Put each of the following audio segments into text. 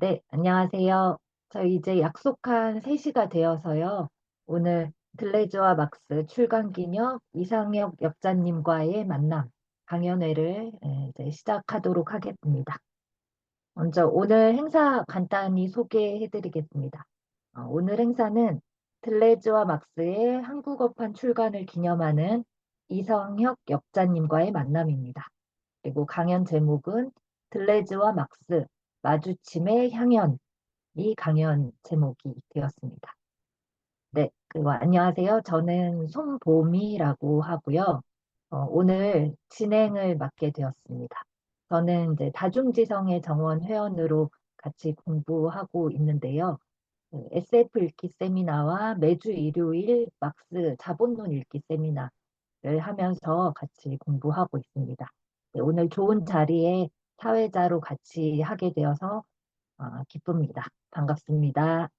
네, 안녕하세요. 저희 이제 약속한 3시가 되어서요. 오늘 들레즈와 막스 출간 기념 이상혁 역자님과의 만남 강연회를 이제 시작하도록 하겠습니다. 먼저 오늘 행사 간단히 소개해 드리겠습니다. 오늘 행사는 들레즈와 막스의 한국어판 출간을 기념하는 이상혁 역자님과의 만남입니다. 그리고 강연 제목은 들레즈와 막스 마주침의 향연 이 강연 제목이 되었습니다. 네, 그리고 안녕하세요. 저는 손보미라고 하고요. 오늘 진행을 맡게 되었습니다. 저는 이제 다중지성의 정원 회원으로 같이 공부하고 있는데요. 그 SF 읽기 세미나와 매주 일요일 막스 자본론 읽기 세미나를 하면서 같이 공부하고 있습니다. 네, 오늘 좋은 자리에 사회자로 같이 하게 되어서 기쁩니다. 반갑습니다.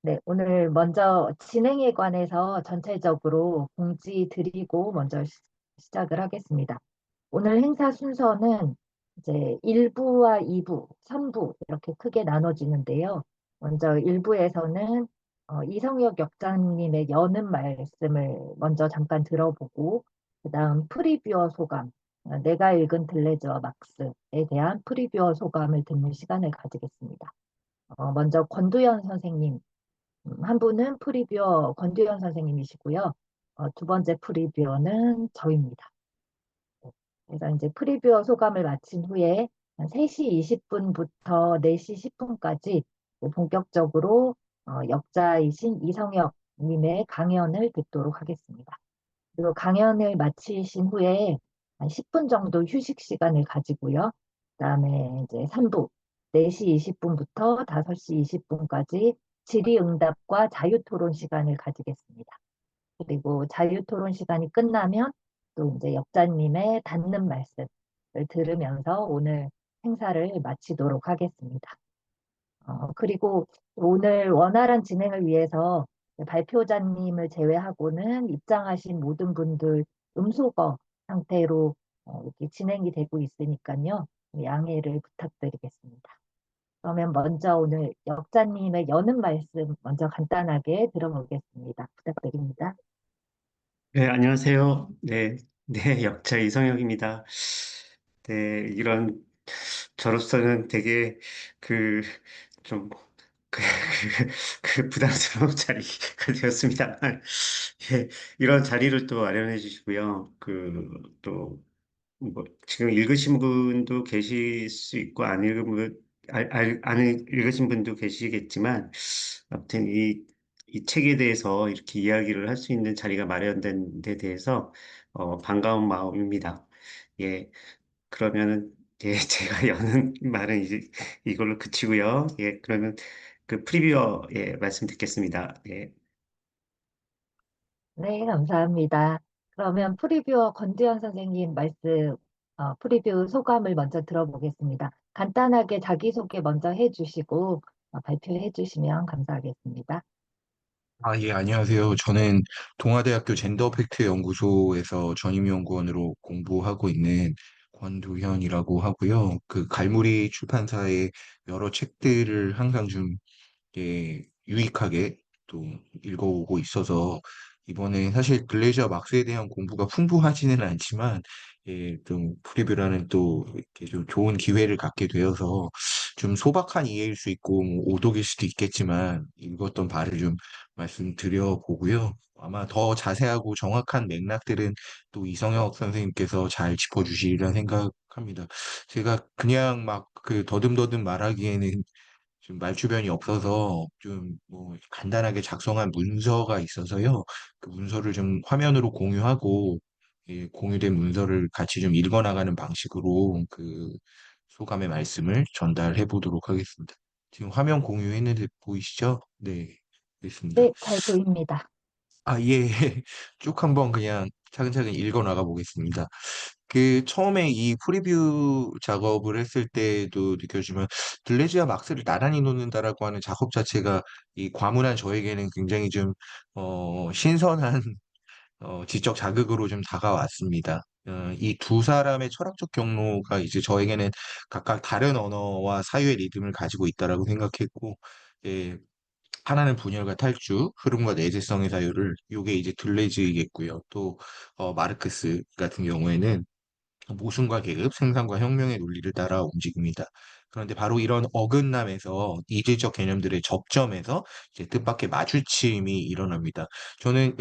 네, 오늘 먼저 진행에 관해서 전체적으로 공지 드리고 먼저 시작을 하겠습니다. 오늘 행사 순서는 이제 1부와 2부, 3부 이렇게 크게 나눠지는데요. 먼저 1부에서는 이성혁 역장님의 여는 말씀을 먼저 잠깐 들어보고, 그 다음 프리뷰어 소감, 내가 읽은 들레즈와 막스에 대한 프리뷰어 소감을 듣는 시간을 가지겠습니다. 먼저 권두현 선생님, 한 분은 프리뷰어 권두현 선생님이시고요. 두 번째 프리뷰어는 저입니다. 그래서 이제 프리뷰어 소감을 마친 후에 한 3시 20분부터 4시 10분까지 본격적으로 역자이신 이성혁 님의 강연을 듣도록 하겠습니다. 그리고 강연을 마치신 후에 한 10분 정도 휴식 시간을 가지고요. 그다음에 이제 3부 4시 20분부터 5시 20분까지 질의응답과 자유토론 시간을 가지겠습니다. 그리고 자유토론 시간이 끝나면 또 이제 역자님의 닫는 말씀을 들으면서 오늘 행사를 마치도록 하겠습니다. 그리고 오늘 원활한 진행을 위해서 발표자님을 제외하고는 입장하신 모든 분들 음소거 상태로 이렇게 진행이 되고 있으니까요. 양해를 부탁드리겠습니다. 그러면 먼저 오늘 역자님의 여는 말씀 먼저 간단하게 들어보겠습니다. 부탁드립니다. 네, 안녕하세요. 네, 네, 역자 이성혁입니다. 네, 이런, 저로서는 되게, 그, 좀, 그, 부담스러운 자리가 되었습니다만, 예, 이런 자리를 또 마련해 주시고요. 지금 읽으신 분도 계실 수 있고, 안 읽은 분, 안 읽으신 분도 계시겠지만, 아무튼 이 책에 대해서 이렇게 이야기를 할 수 있는 자리가 마련된 데 대해서, 반가운 마음입니다. 예, 그러면은, 예, 제가 여는 말은 이제 이걸로 그치고요. 예, 그러면 그 프리뷰어, 예, 말씀 듣겠습니다. 예. 네, 감사합니다. 그러면 프리뷰어 권두현 선생님 말씀, 프리뷰 소감을 먼저 들어보겠습니다. 간단하게 자기소개 먼저 해주시고 발표해 주시면 감사하겠습니다. 예, 안녕하세요. 저는 동아대학교 젠더팩트 연구소에서 전임연구원으로 공부하고 있는 권두현이라고 하고요. 그 갈무리 출판사의 여러 책들을 항상 좀 유익하게 또 읽어오고 있어서 이번에 사실 글레이저 막스에 대한 공부가 풍부하지는 않지만 좀 프리뷰라는 또 이렇게 좀 좋은 기회를 갖게 되어서 좀 소박한 이해일 수 있고 뭐 오독일 수도 있겠지만 읽었던 바를 좀 말씀드려 보고요. 아마 더 자세하고 정확한 맥락들은 또 이성혁 선생님께서 잘 짚어주시리라 생각합니다. 제가 그냥 막 그 더듬더듬 말하기에는 좀 말주변이 없어서 좀 뭐 간단하게 작성한 문서가 있어서요. 그 문서를 좀 화면으로 공유하고 공유된 문서를 같이 좀 읽어나가는 방식으로 그 소감의 말씀을 전달해 보도록 하겠습니다. 지금 화면 공유했는데 보이시죠? 네, 있습니다. 네, 잘 보입니다. 예. 쭉 한번 그냥 차근차근 읽어 나가 보겠습니다. 그 처음에 이 프리뷰 작업을 했을 때도 느껴지만 들레즈와 막스를 나란히 놓는다라고 하는 작업 자체가 이 과문한 저에게는 굉장히 좀 신선한 지적 자극으로 좀 다가왔습니다. 이 두 사람의 철학적 경로가 이제 저에게는 각각 다른 언어와 사유의 리듬을 가지고 있다라고 생각했고, 예, 하나는 분열과 탈주, 흐름과 내재성의 사유를, 요게 이제 둘레즈이겠고요. 또 마르크스 같은 경우에는 모순과 계급, 생산과 혁명의 논리를 따라 움직입니다. 그런데 바로 이런 어긋남에서 이질적 개념들의 접점에서 이제 뜻밖의 마주침이 일어납니다. 저는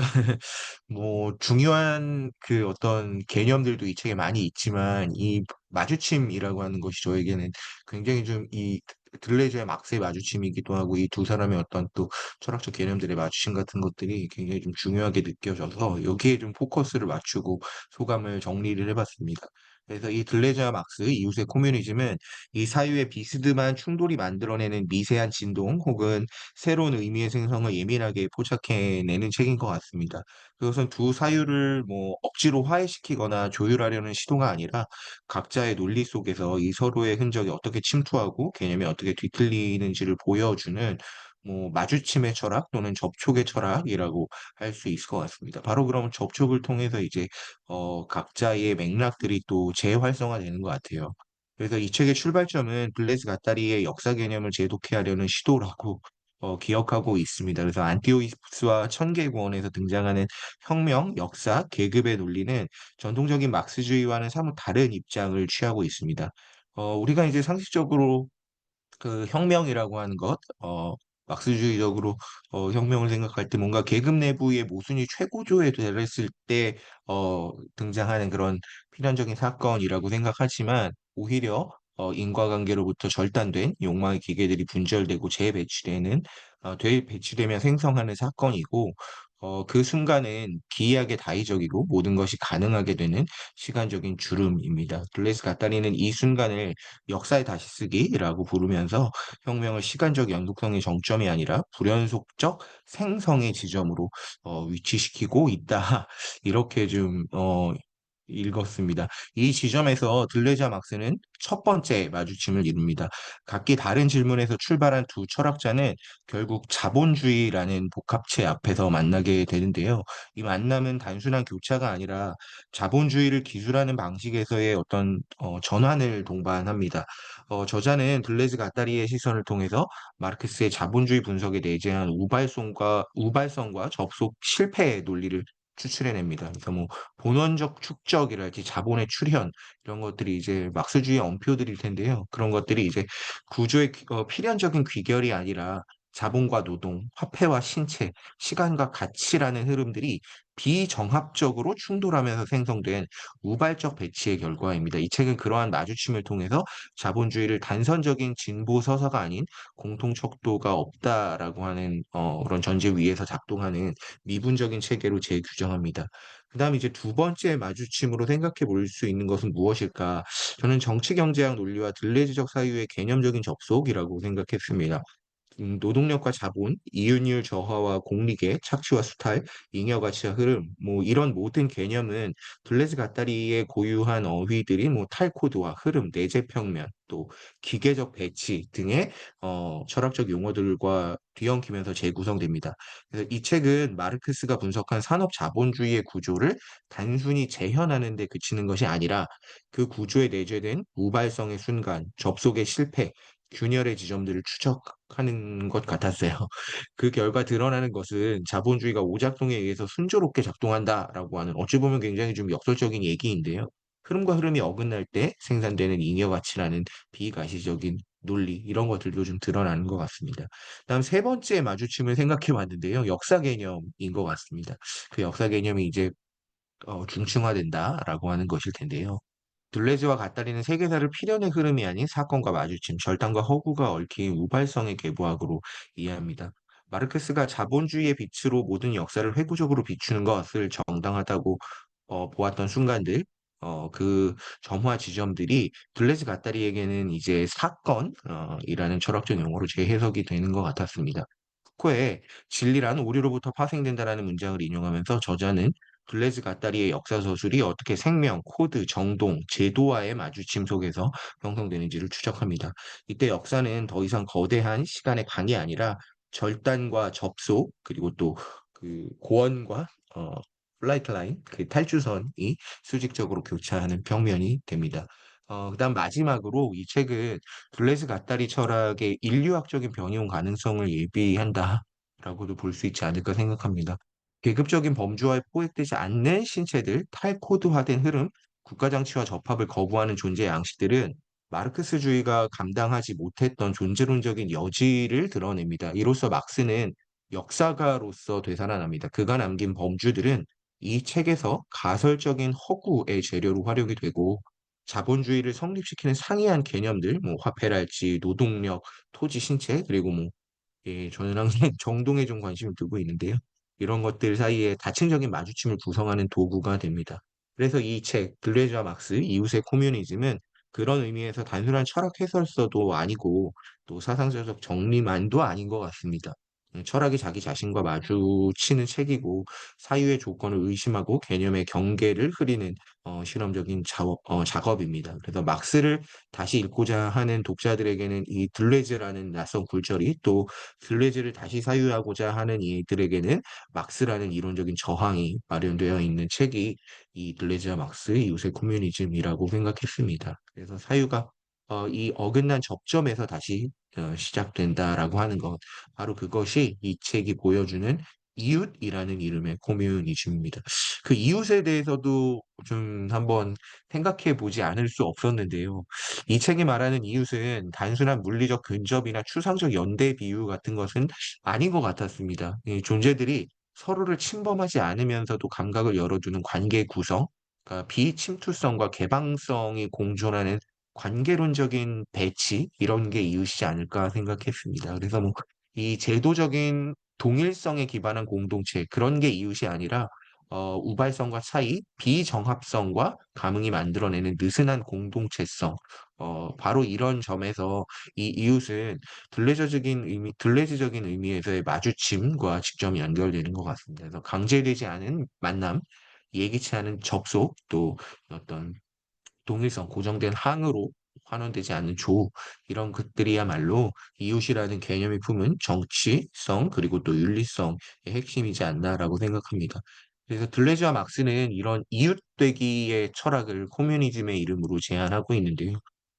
뭐 중요한 그 어떤 개념들도 이 책에 많이 있지만 이 마주침이라고 하는 것이 저에게는 굉장히 좀 이 들레즈의 막스의 마주침이기도 하고 이 두 사람의 어떤 또 철학적 개념들의 마주침 같은 것들이 굉장히 좀 중요하게 느껴져서 여기에 좀 포커스를 맞추고 소감을 정리를 해봤습니다. 그래서 이 들레즈와 막스, 이웃의 코뮤니즘은 이 사유의 비스듬한 충돌이 만들어내는 미세한 진동 혹은 새로운 의미의 생성을 예민하게 포착해내는 책인 것 같습니다. 그것은 두 사유를 뭐 억지로 화해시키거나 조율하려는 시도가 아니라 각자의 논리 속에서 이 서로의 흔적이 어떻게 침투하고 개념이 어떻게 뒤틀리는지를 보여주는 뭐 마주침의 철학 또는 접촉의 철학이라고 할 수 있을 것 같습니다. 바로 그럼 접촉을 통해서 이제 각자의 맥락들이 또 재활성화되는 것 같아요. 그래서 이 책의 출발점은 블레즈 가타리의 역사 개념을 재독해하려는 시도라고 기억하고 있습니다. 그래서 안티오이프스와 천계구원에서 등장하는 혁명, 역사, 계급의 논리는 전통적인 막스주의와는 사뭇 다른 입장을 취하고 있습니다. 우리가 이제 상식적으로 그 혁명이라고 하는 것, 막스주의적으로 혁명을 생각할 때 뭔가 계급 내부의 모순이 최고조에 달했을 때 등장하는 그런 필연적인 사건이라고 생각하지만 오히려 인과관계로부터 절단된 욕망의 기계들이 분절되고 재배치되는 되배치되면 생성하는 사건이고 그 순간은 기이하게 다의적이고 모든 것이 가능하게 되는 시간적인 주름입니다. 블레이스 가타리는 이 순간을 역사의 다시 쓰기라고 부르면서 혁명을 시간적 연속성의 정점이 아니라 불연속적 생성의 지점으로 위치시키고 있다. 이렇게 좀 읽었습니다. 이 지점에서 들레자 막스는 첫 번째 마주침을 이룹니다. 각기 다른 질문에서 출발한 두 철학자는 결국 자본주의라는 복합체 앞에서 만나게 되는데요. 이 만남은 단순한 교차가 아니라 자본주의를 기술하는 방식에서의 어떤 전환을 동반합니다. 저자는 들레즈 가타리의 시선을 통해서 마르크스의 자본주의 분석에 내재한 우발성과 접속 실패의 논리를 추출해냅니다. 그래서 뭐 본원적 축적이랄지 자본의 출현 이런 것들이 이제 막스주의 엄표들일 텐데요. 그런 것들이 이제 구조의 필연적인 귀결이 아니라 자본과 노동, 화폐와 신체, 시간과 가치라는 흐름들이 비정합적으로 충돌하면서 생성된 우발적 배치의 결과입니다. 이 책은 그러한 마주침을 통해서 자본주의를 단선적인 진보 서사가 아닌 공통 척도가 없다라고 하는 그런 전제 위에서 작동하는 미분적인 체계로 재규정합니다. 그다음 이제 두 번째 마주침으로 생각해 볼 수 있는 것은 무엇일까? 저는 정치 경제학 논리와 들레즈적 사유의 개념적인 접속이라고 생각했습니다. 노동력과 자본, 이윤율 저하와 공리계, 착취와 수탈, 잉여 가치와 흐름, 뭐 이런 모든 개념은 블레즈 가타리의 고유한 어휘들이 뭐 탈코드와 흐름, 내재 평면, 또 기계적 배치 등의 철학적 용어들과 뒤엉키면서 재구성됩니다. 그래서 이 책은 마르크스가 분석한 산업 자본주의의 구조를 단순히 재현하는 데 그치는 것이 아니라 그 구조에 내재된 우발성의 순간, 접속의 실패, 균열의 지점들을 추적하는 것 같았어요. 그 결과 드러나는 것은 자본주의가 오작동에 의해서 순조롭게 작동한다라고 하는 어찌 보면 굉장히 좀 역설적인 얘기인데요. 흐름과 흐름이 어긋날 때 생산되는 잉여 가치라는 비가시적인 논리 이런 것들도 좀 드러나는 것 같습니다. 다음 세 번째 마주침을 생각해 봤는데요. 역사 개념인 것 같습니다. 그 역사 개념이 이제 중층화된다라고 하는 것일 텐데요. 둘레즈와 같다리는 세계사를 필연의 흐름이 아닌 사건과 마주침, 절단과 허구가 얽힌 우발성의 계보학으로 이해합니다. 마르크스가 자본주의의 빛으로 모든 역사를 회구적으로 비추는 것을 정당하다고 보았던 순간들, 그 점화 지점들이 둘레즈 가타리에게는 이제 사건이라는 철학적 용어로 재해석이 되는 것 같았습니다. 후에 진리란 오류로부터 파생된다라는 문장을 인용하면서 저자는 블레즈 가타리의 역사 서술이 어떻게 생명, 코드, 정동, 제도와의 마주침 속에서 형성되는지를 추적합니다. 이때 역사는 더 이상 거대한 시간의 강이 아니라 절단과 접속, 그리고 또 그 고원과 플라이트 라인, 그 탈주선이 수직적으로 교차하는 평면이 됩니다. 그다음 마지막으로 이 책은 둘레스 가따리 철학의 인류학적인 변형 가능성을 예비한다라고도 볼 수 있지 않을까 생각합니다. 계급적인 범주화에 포획되지 않는 신체들, 탈코드화된 흐름, 국가장치와 접합을 거부하는 존재 양식들은 마르크스주의가 감당하지 못했던 존재론적인 여지를 드러냅니다. 이로써 막스는 역사가로서 되살아납니다. 그가 남긴 범주들은 이 책에서 가설적인 허구의 재료로 활용이 되고 자본주의를 성립시키는 상이한 개념들, 뭐 화폐랄지 노동력, 토지, 신체, 그리고 뭐 예, 저는 항상 정동에 좀 관심을 두고 있는데요. 이런 것들 사이에 다층적인 마주침을 구성하는 도구가 됩니다. 그래서 이 책, 들레즈와 막스, 이웃의 코뮤니즘은 그런 의미에서 단순한 철학 해설서도 아니고 또 사상적 정리만도 아닌 것 같습니다. 철학이 자기 자신과 마주치는 책이고 사유의 조건을 의심하고 개념의 경계를 흐리는 실험적인 작업입니다. 그래서 막스를 다시 읽고자 하는 독자들에게는 이 들레즈라는 낯선 굴절이 또 들레즈를 다시 사유하고자 하는 이들에게는 막스라는 이론적인 저항이 마련되어 있는 책이 이 들레즈와 막스의 이웃의 코뮤니즘이라고 생각했습니다. 그래서 사유가 이 어긋난 접점에서 다시 시작된다라고 하는 것, 바로 그것이 이 책이 보여주는 이웃이라는 이름의 코뮤니즘입니다. 그 이웃에 대해서도 좀 한번 생각해 보지 않을 수 없었는데요. 이 책이 말하는 이웃은 단순한 물리적 근접이나 추상적 연대 비유 같은 것은 아닌 것 같았습니다. 이 존재들이 서로를 침범하지 않으면서도 감각을 열어두는 관계 구성, 그러니까 비침투성과 개방성이 공존하는 관계론적인 배치 이런 게 이웃이지 않을까 생각했습니다. 그래서 뭐 이 제도적인 동일성에 기반한 공동체 그런 게 이웃이 아니라 우발성과 차이, 비정합성과 감흥이 만들어내는 느슨한 공동체성. 바로 이런 점에서 이 이웃은 들레즈적인 의미에서의 마주침과 직접 연결되는 것 같습니다. 그래서 강제되지 않은 만남, 예기치 않은 접속, 또 어떤 동일성, 고정된 항으로 환원되지 않는 조, 이런 것들이야말로 이웃이라는 개념이 품은 정치성, 그리고 또 윤리성의 핵심이지 않나라고 생각합니다. 그래서 들레즈와 막스는 이런 이웃되기의 철학을 코뮤니즘의 이름으로 제안하고 있는데요.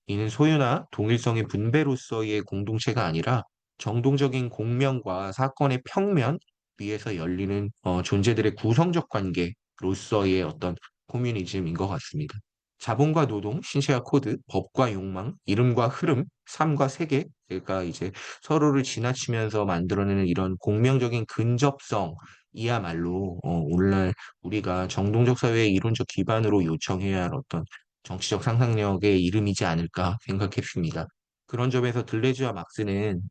이는 소유나 동일성의 분배로서의 공동체가 아니라 정동적인 공명과 사건의 평면 위에서 열리는 존재들의 구성적 관계로서의 어떤 코뮤니즘인 것 같습니다. 자본과 노동, 신체와 코드, 법과 욕망, 이름과 흐름, 삶과 세계가 이제 서로를 지나치면서 만들어내는 이런 공명적인 근접성이야말로 오늘날 우리가 정동적 사회의 이론적 기반으로 요청해야 할 어떤 정치적 상상력의 이름이지 않을까 생각했습니다. 그런 점에서 들레즈와 막스는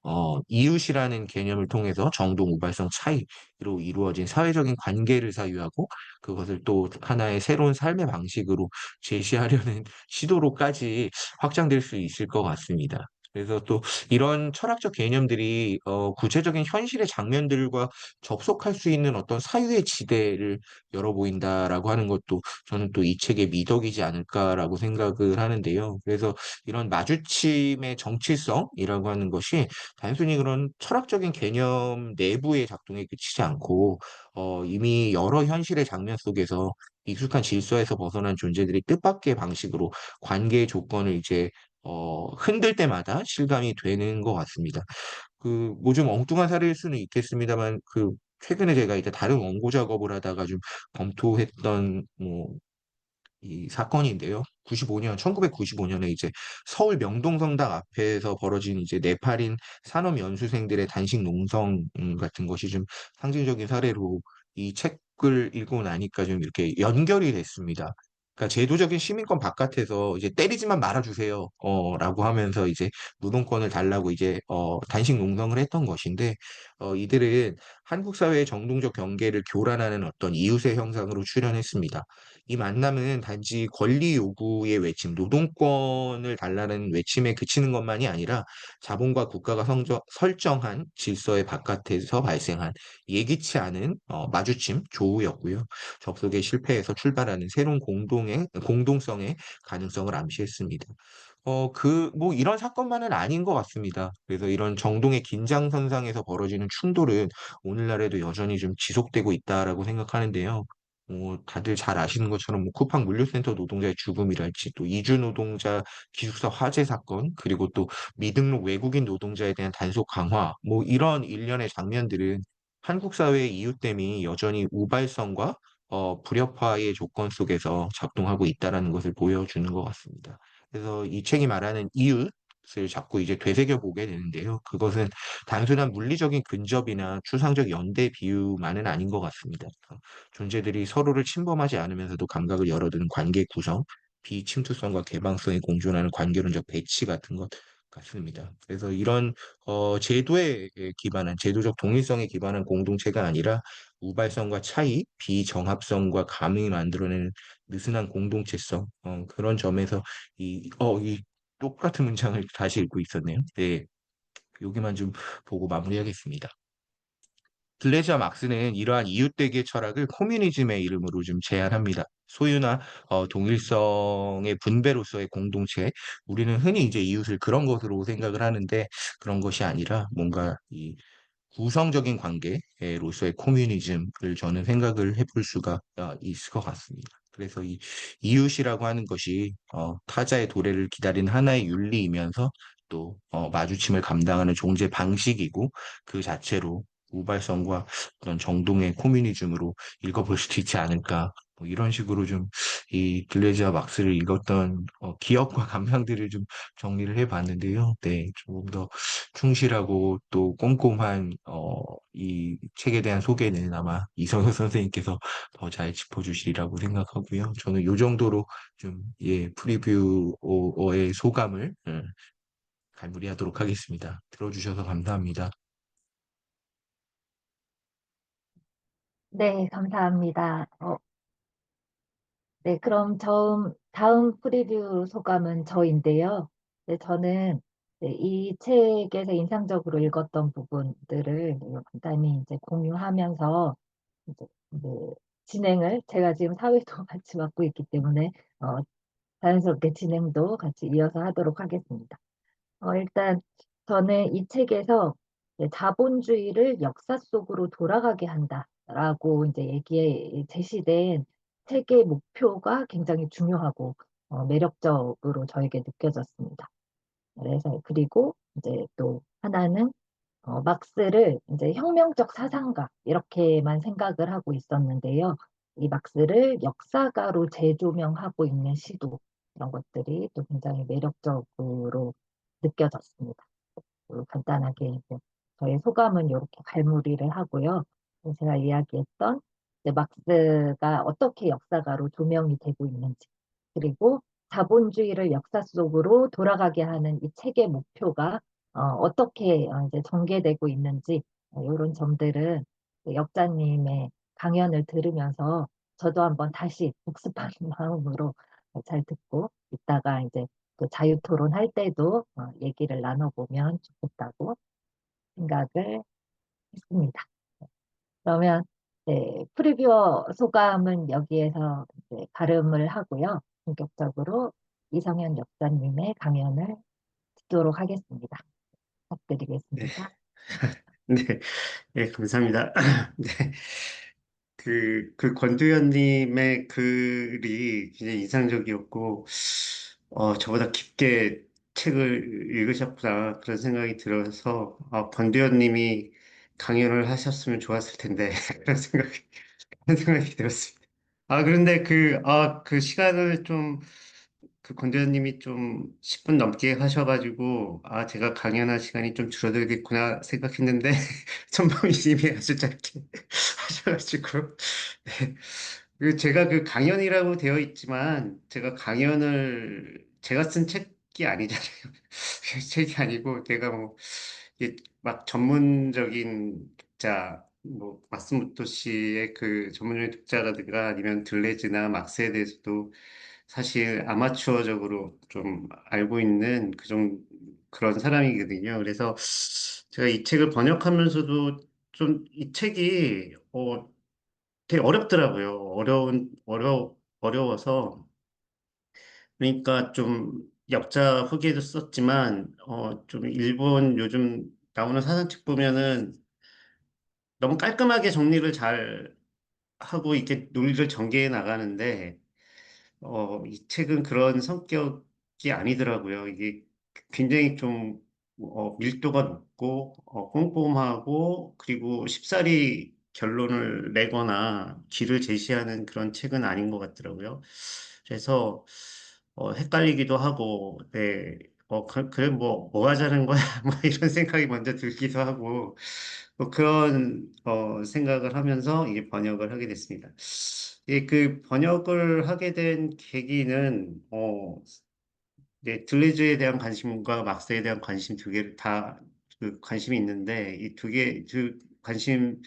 이웃이라는 개념을 통해서 정동 우발성 차이로 이루어진 사회적인 관계를 사유하고 그것을 또 하나의 새로운 삶의 방식으로 제시하려는 시도로까지 확장될 수 있을 것 같습니다. 그래서 또 이런 철학적 개념들이 구체적인 현실의 장면들과 접속할 수 있는 어떤 사유의 지대를 열어 보인다라고 하는 것도 저는 또 이 책의 미덕이지 않을까라고 생각을 하는데요. 그래서 이런 마주침의 정치성이라고 하는 것이 단순히 그런 철학적인 개념 내부의 작동에 그치지 않고 이미 여러 현실의 장면 속에서 익숙한 질서에서 벗어난 존재들이 뜻밖의 방식으로 관계의 조건을 이제 흔들 때마다 실감이 되는 것 같습니다. 그 뭐 좀 엉뚱한 사례일 수는 있겠습니다만 그 최근에 제가 이제 다른 원고 작업을 하다가 좀 검토했던 뭐 이 사건인데요. 1995년에 이제 서울 명동성당 앞에서 벌어진 이제 네팔인 산업 연수생들의 단식 농성 같은 것이 좀 상징적인 사례로 이 책을 읽고 나니까 좀 이렇게 연결이 됐습니다. 그러니까 제도적인 시민권 바깥에서 이제 때리지만 말아주세요. 라고 하면서 이제 노동권을 달라고 이제 단식 농성을 했던 것인데 이들은 한국 사회의 정동적 경계를 교란하는 어떤 이웃의 형상으로 출연했습니다. 이 만남은 단지 권리 요구의 외침, 노동권을 달라는 외침에 그치는 것만이 아니라 자본과 국가가 설정한 질서의 바깥에서 발생한 예기치 않은 마주침, 조우였고요. 접속의 실패에서 출발하는 새로운 공동성의 가능성을 암시했습니다. 뭐, 이런 사건만은 아닌 것 같습니다. 그래서 이런 정동의 긴장선상에서 벌어지는 충돌은 오늘날에도 여전히 좀 지속되고 있다라고 생각하는데요. 다들 잘 아시는 것처럼 뭐 쿠팡 물류센터 노동자의 죽음이랄지 또 이주 노동자 기숙사 화재 사건 그리고 또 미등록 외국인 노동자에 대한 단속 강화 뭐 이런 일련의 장면들은 한국 사회의 이웃됨이 여전히 우발성과 불협화의 조건 속에서 작동하고 있다라는 것을 보여주는 것 같습니다. 그래서 이 책이 말하는 이웃을 자꾸 이제 되새겨 보게 되는데요. 그것은 단순한 물리적인 근접이나 추상적 연대 비유만은 아닌 것 같습니다. 존재들이 서로를 침범하지 않으면서도 감각을 열어두는 관계 구성, 비침투성과 개방성에 공존하는 관계론적 배치 같은 것 같습니다. 그래서 이런 제도에 기반한 제도적 동일성에 기반한 공동체가 아니라 우발성과 차이, 비정합성과 감이 만들어내는 느슨한 공동체성 그런 점에서 이 똑같은 문장을 다시 읽고 있었네요. 네, 여기만 좀 보고 마무리하겠습니다. 블레저 막스는 이러한 이웃되기의 철학을 코뮤니즘의 이름으로 좀 제안합니다. 소유나 동일성의 분배로서의 공동체, 우리는 흔히 이제 이웃을 그런 것으로 생각을 하는데 그런 것이 아니라 뭔가 이 구성적인 관계로서의 코뮤니즘을 저는 생각을 해볼 수가 있을 것 같습니다. 그래서 이 이웃이라고 하는 것이 타자의 도래를 기다리는 하나의 윤리이면서 또 마주침을 감당하는 존재 방식이고 그 자체로 우발성과 그런 정동의 코뮤니즘으로 읽어볼 수도 있지 않을까. 뭐 이런 식으로 좀 이 글레이즈와 막스를 읽었던 기억과 감상들을 좀 정리를 해봤는데요. 네, 조금 더 충실하고 또 꼼꼼한 이 책에 대한 소개는 아마 이성효 선생님께서 더 잘 짚어주시리라고 생각하고요. 저는 이 정도로 좀 프리뷰어의 소감을 갈무리하도록 하겠습니다. 들어주셔서 감사합니다. 네, 감사합니다. 네, 그럼 다음 프리뷰 소감은 저인데요. 네, 저는 네, 이 책에서 인상적으로 읽었던 부분들을 간단히 이제 공유하면서 이제 그 진행을 제가 지금 사회도 같이 맡고 있기 때문에 어, 자연스럽게 진행도 같이 이어서 하도록 하겠습니다. 일단 저는 이 책에서 이제 자본주의를 역사 속으로 돌아가게 한다라고 이제 얘기에 제시된 책의 목표가 굉장히 중요하고 매력적으로 저에게 느껴졌습니다. 그래서 그리고 이제 또 하나는 막스를 이제 혁명적 사상가 이렇게만 생각을 하고 있었는데요. 이 막스를 역사가로 재조명하고 있는 시도 이런 것들이 또 굉장히 매력적으로 느껴졌습니다. 간단하게 이제 저의 소감은 이렇게 갈무리를 하고요. 제가 이야기했던 이제 막스가 어떻게 역사가로 조명이 되고 있는지, 그리고 자본주의를 역사 속으로 돌아가게 하는 이 책의 목표가 어떻게 이제 전개되고 있는지 이런 점들은 역자님의 강연을 들으면서 저도 한번 다시 복습하는 마음으로 잘 듣고 이따가 이제 또 자유토론 할 때도 얘기를 나눠보면 좋겠다고 생각을 했습니다. 그러면 네, 프리뷰어 소감은 여기에서 이제 가름을 하고요. 본격적으로 이성현 역사님의 강연을 듣도록 하겠습니다. 네, 부탁드리겠습니다. 네, 네, 감사합니다. 네, 그 권두현님의 글이 굉장히 인상적이었고, 저보다 깊게 책을 읽으셨구나 그런 생각이 들어서 권두현님이 강연을 하셨으면 좋았을 텐데 그런 생각이 들었습니다. 그런데 그 시간을 그 권대현님이 좀 10분 넘게 하셔가지고, 제가 강연할 시간이 좀 줄어들겠구나 생각했는데, 천범이님이 아주 짧게 하셔가지고, 네. 제가 그 강연이라고 되어 있지만, 제가 쓴 책이 아니잖아요. 책이 아니고, 제가 뭐, 이게 막 전문적인 독자, 뭐, 마스모토 씨의 그 전문적인 독자라든가 아니면 들레즈나 막스에 대해서도 사실 아마추어적으로 좀 알고 있는 그런 사람이거든요. 그래서 제가 이 책을 번역하면서도 좀 이 책이, 되게 어렵더라고요. 어려워서. 그러니까 좀 역자 후기에도 썼지만, 좀 일본 요즘 나오는 사전책 보면은 너무 깔끔하게 정리를 잘 하고 이렇게 논리를 전개해 나가는데, 이 책은 그런 성격이 아니더라고요. 이게 굉장히 좀, 밀도가 높고, 꼼꼼하고, 그리고 쉽사리 결론을 내거나 길을 제시하는 그런 책은 아닌 것 같더라고요. 그래서, 헷갈리기도 하고, 네, 그래, 뭐 하자는 거야? 뭐 이런 생각이 먼저 들기도 하고, 뭐 그런, 생각을 하면서 이게 번역을 하게 됐습니다. 예, 그 번역을 하게 된 계기는 네, 들레즈에 대한 관심과 막스에 대한 관심 두 개를 다 그 관심이 있는데 이 두 개, 그 관심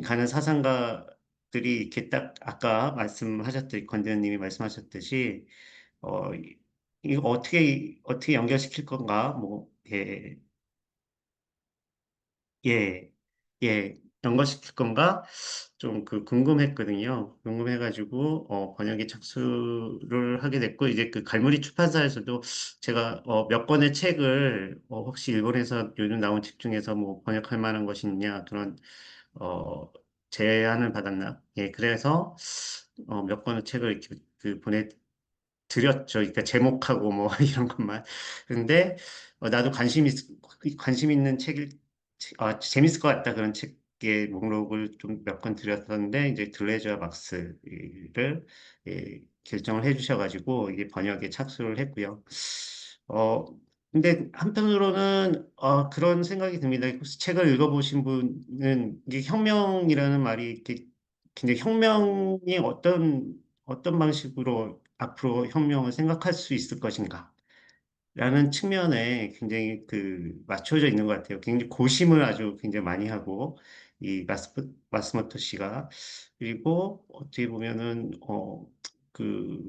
가는 사상가들이 이렇게 딱 아까 말씀하셨듯이 권대현님이 말씀하셨듯이 이거 어떻게 연결시킬 건가 뭐 예, 예, 예, 연관시킬 건가? 좀 그 궁금했거든요. 궁금해가지고, 번역에 착수를 하게 됐고, 이제 그 갈무리 출판사에서도 제가, 몇 권의 책을, 혹시 일본에서 요즘 나온 책 중에서 뭐 번역할 만한 것이 있냐, 그런, 어, 제안을 받았나? 예, 그래서, 몇 권의 책을 이렇게 그 드렸죠. 그러니까 제목하고 뭐 이런 것만. 근데 나도 관심 있는 재밌을 것 같다 그런 책의 목록을 좀 몇 권 드렸었는데 이제 들레즈와 막스를 결정을 해주셔가지고 이게 번역에 착수를 했고요. 어 근데 한편으로는 그런 생각이 듭니다. 혹시 책을 읽어보신 분은 이게 혁명이라는 말이 이렇게 굉장히 혁명이 어떤 방식으로 앞으로 혁명을 생각할 수 있을 것인가? 라는 측면에 굉장히 맞춰져 있는 것 같아요. 굉장히 고심을 아주 굉장히 많이 하고, 마스모토 씨가. 그리고 어떻게 보면은, 그,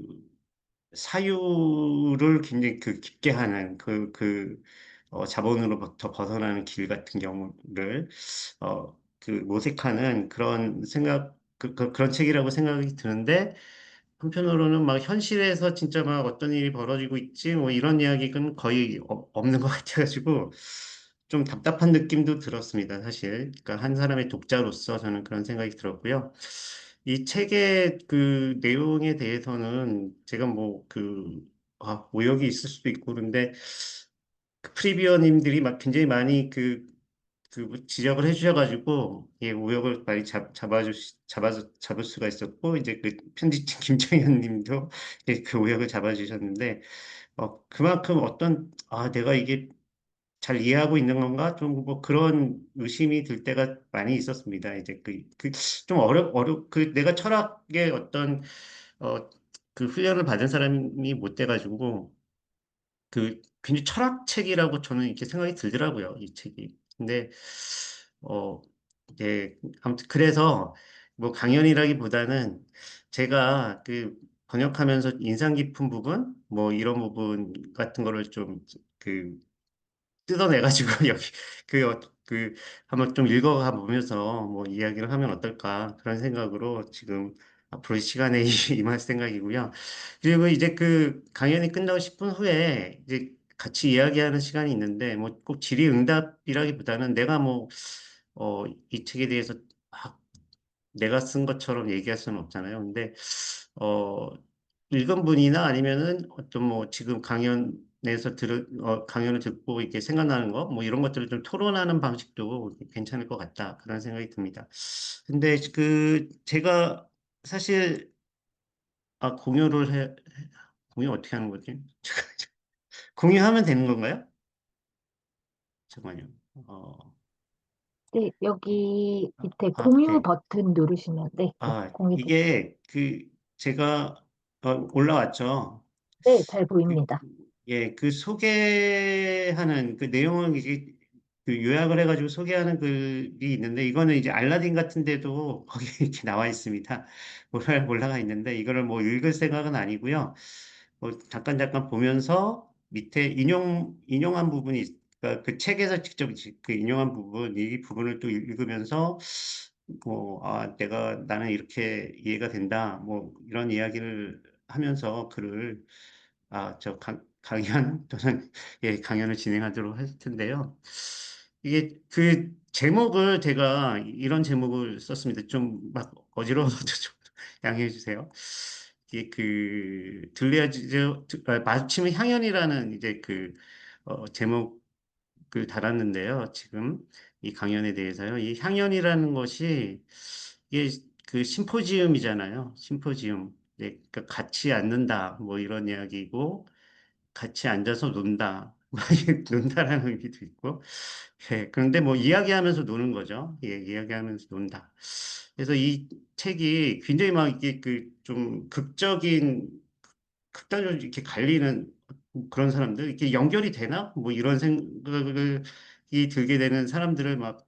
사유를 굉장히 깊게 하는 자본으로부터 벗어나는 길 같은 경우를, 모색하는 그런 책이라고 생각이 드는데, 한편으로는 막 현실에서 진짜 막 어떤 일이 벌어지고 있지, 뭐 이런 이야기는 거의 없는 것 같아가지고, 좀 답답한 느낌도 들었습니다, 사실. 그러니까 한 사람의 독자로서 저는 그런 생각이 들었고요. 이 책의 그 내용에 대해서는 제가 오역이 있을 수도 있고, 그런데 그 프리비어님들이 막 굉장히 많이 지적을 해주셔가지고, 예, 우역을 많이 잡을 수가 있었고, 이제 그 편집진 김정현 님도 예, 그 우역을 잡아주셨는데, 그만큼 내가 이게 잘 이해하고 있는 건가? 좀 뭐 그런 의심이 들 때가 많이 있었습니다. 이제 좀 내가 철학의 어, 훈련을 받은 사람이 못 돼가지고, 굉장히 철학책이라고 저는 이렇게 생각이 들더라고요, 이 책이. 근데, 어, 예, 아무튼 그래서 뭐 강연이라기보다는 제가 번역하면서 인상 깊은 부분, 뭐 이런 부분 같은 거를 그, 뜯어내가지고 여기 그, 어- 그 한번 좀 읽어가 보면서 뭐 이야기를 하면 어떨까 그런 생각으로 지금 앞으로 시간에 임할 생각이고요. 그리고 이제 그 강연이 끝나고 10분 후에 이제 같이 이야기하는 시간이 있는데 뭐 꼭 질의응답이라기보다는 내가 이 책에 대해서 막 내가 쓴 것처럼 얘기할 수는 없잖아요. 근데 어, 읽은 분이나 아니면은 어떤 뭐 지금 강연을 듣고 이렇게 생각나는 거, 뭐 이런 것들을 좀 토론하는 방식도 괜찮을 것 같다. 그런 생각이 듭니다. 근데 제가 사실, 공유 어떻게 하는 거지? 공유하면 되는 건가요? 잠깐만요. 네, 여기 밑에 공유 네. 버튼 누르시면, 네, 네, 공유 됐, 이게 제가 올라왔죠. 네, 잘 그, 보입니다. 예, 그 소개하는 그 내용을 이게 요약을 해가지고 소개하는 글이 있는데 이거는 이제 알라딘 같은 데도 거기 이렇게 나와 있습니다. 올라가 있는데 이거를 뭐 읽을 생각은 아니고요. 잠깐 보면서 밑에 인용한 그러니까 그 책에서 직접 그 인용한 이 부분을 또 읽으면서 나는 이렇게 이해가 된다. 뭐 이런 이야기를 하면서 강연 또는 예, 강연을 진행하도록 할 텐데요. 이게 그 제목을 제가 이런 제목을 썼습니다. 좀 막 어지러워서 좀 양해해 주세요. 이게 그 마침의 향연이라는 이제 그 제목을 달았는데요. 지금 이 강연에 대해서요. 이 향연이라는 것이 이게 그 심포지움이잖아요. 심포지움. 네, 그러니까 같이 앉는다 뭐 이런 이야기고 같이 앉아서 논다. 논다라는 의미도 있고. 예, 그런데 뭐 이야기하면서 노는 거죠. 예, 이야기하면서 논다. 그래서 이 책이 굉장히 막 이게 그 좀 극단적으로 이렇게 갈리는 그런 사람들, 이렇게 연결이 되나? 뭐 이런 생각이 들게 되는 사람들을 막,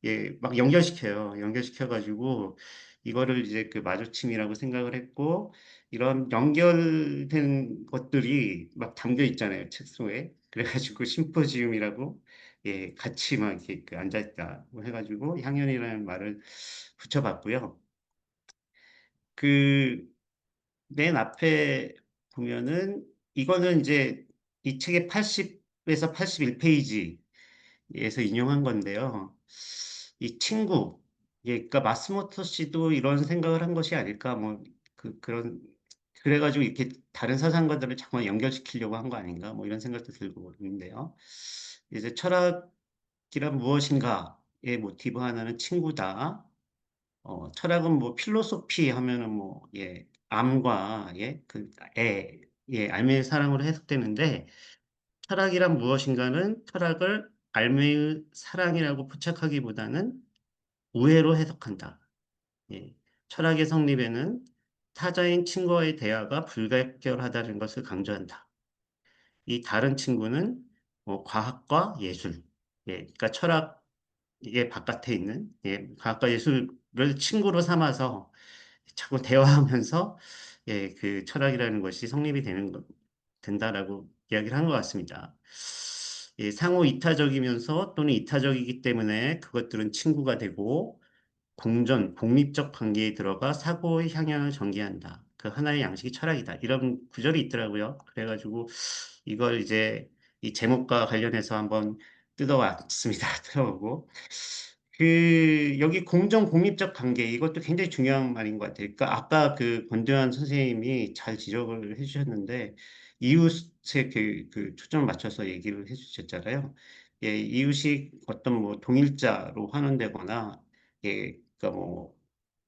예, 막 연결시켜요. 연결시켜가지고 이거를 이제 그 마주침이라고 생각을 했고, 이런 연결된 것들이 막 담겨 있잖아요, 책 속에. 그래가지고 심포지움이라고, 예, 같이 막 이렇게 그 앉아있다 뭐 해가지고 향연이라는 말을 붙여봤고요. 그 맨 앞에 보면은 이거는 이제 이 책의 80에서 81페이지에서 인용한 건데요. 이 친구, 예, 그러니까 마스모토 씨도 이런 생각을 한 것이 아닐까, 뭐, 그런, 그래가지고 이렇게 다른 사상가들을 자꾸 연결시키려고 한 거 아닌가, 뭐 이런 생각도 들고 있는데요. 이제 철학이란 무엇인가의 모티브 하나는 친구다. 철학은 뭐 필로소피 하면은 뭐, 예, 암과, 예, 예, 알매의 사랑으로 해석되는데, 철학이란 무엇인가는 철학을 알매의 사랑이라고 포착하기보다는 우애로 해석한다. 예. 철학의 성립에는 타자인 친구와의 대화가 불가결하다는 것을 강조한다. 이 다른 친구는 과학과 예술, 예, 그러니까 철학의 바깥에 있는 예, 과학과 예술을 친구로 삼아서 자꾸 대화하면서 예, 그 철학이라는 것이 성립이 된다라고 이야기를 한 것 같습니다. 예, 상호 이타적이면서 또는 이타적이기 때문에 그것들은 친구가 되고 독립적 관계에 들어가 사고의 향연을 전개한다. 그 하나의 양식이 철학이다. 이런 구절이 있더라고요. 그래가지고 이걸 이제 이 제목과 관련해서 한번 뜯어왔습니다. 뜯어보고. 여기 공정공립적 관계, 이것도 굉장히 중요한 말인 것 같아요. 그러니까 아까 그 권도현 선생님이 잘 지적을 해주셨는데, 이웃에 초점을 맞춰서 얘기를 해주셨잖아요. 예, 이웃이 어떤 뭐 동일자로 환원되거나, 예, 그러니까 뭐,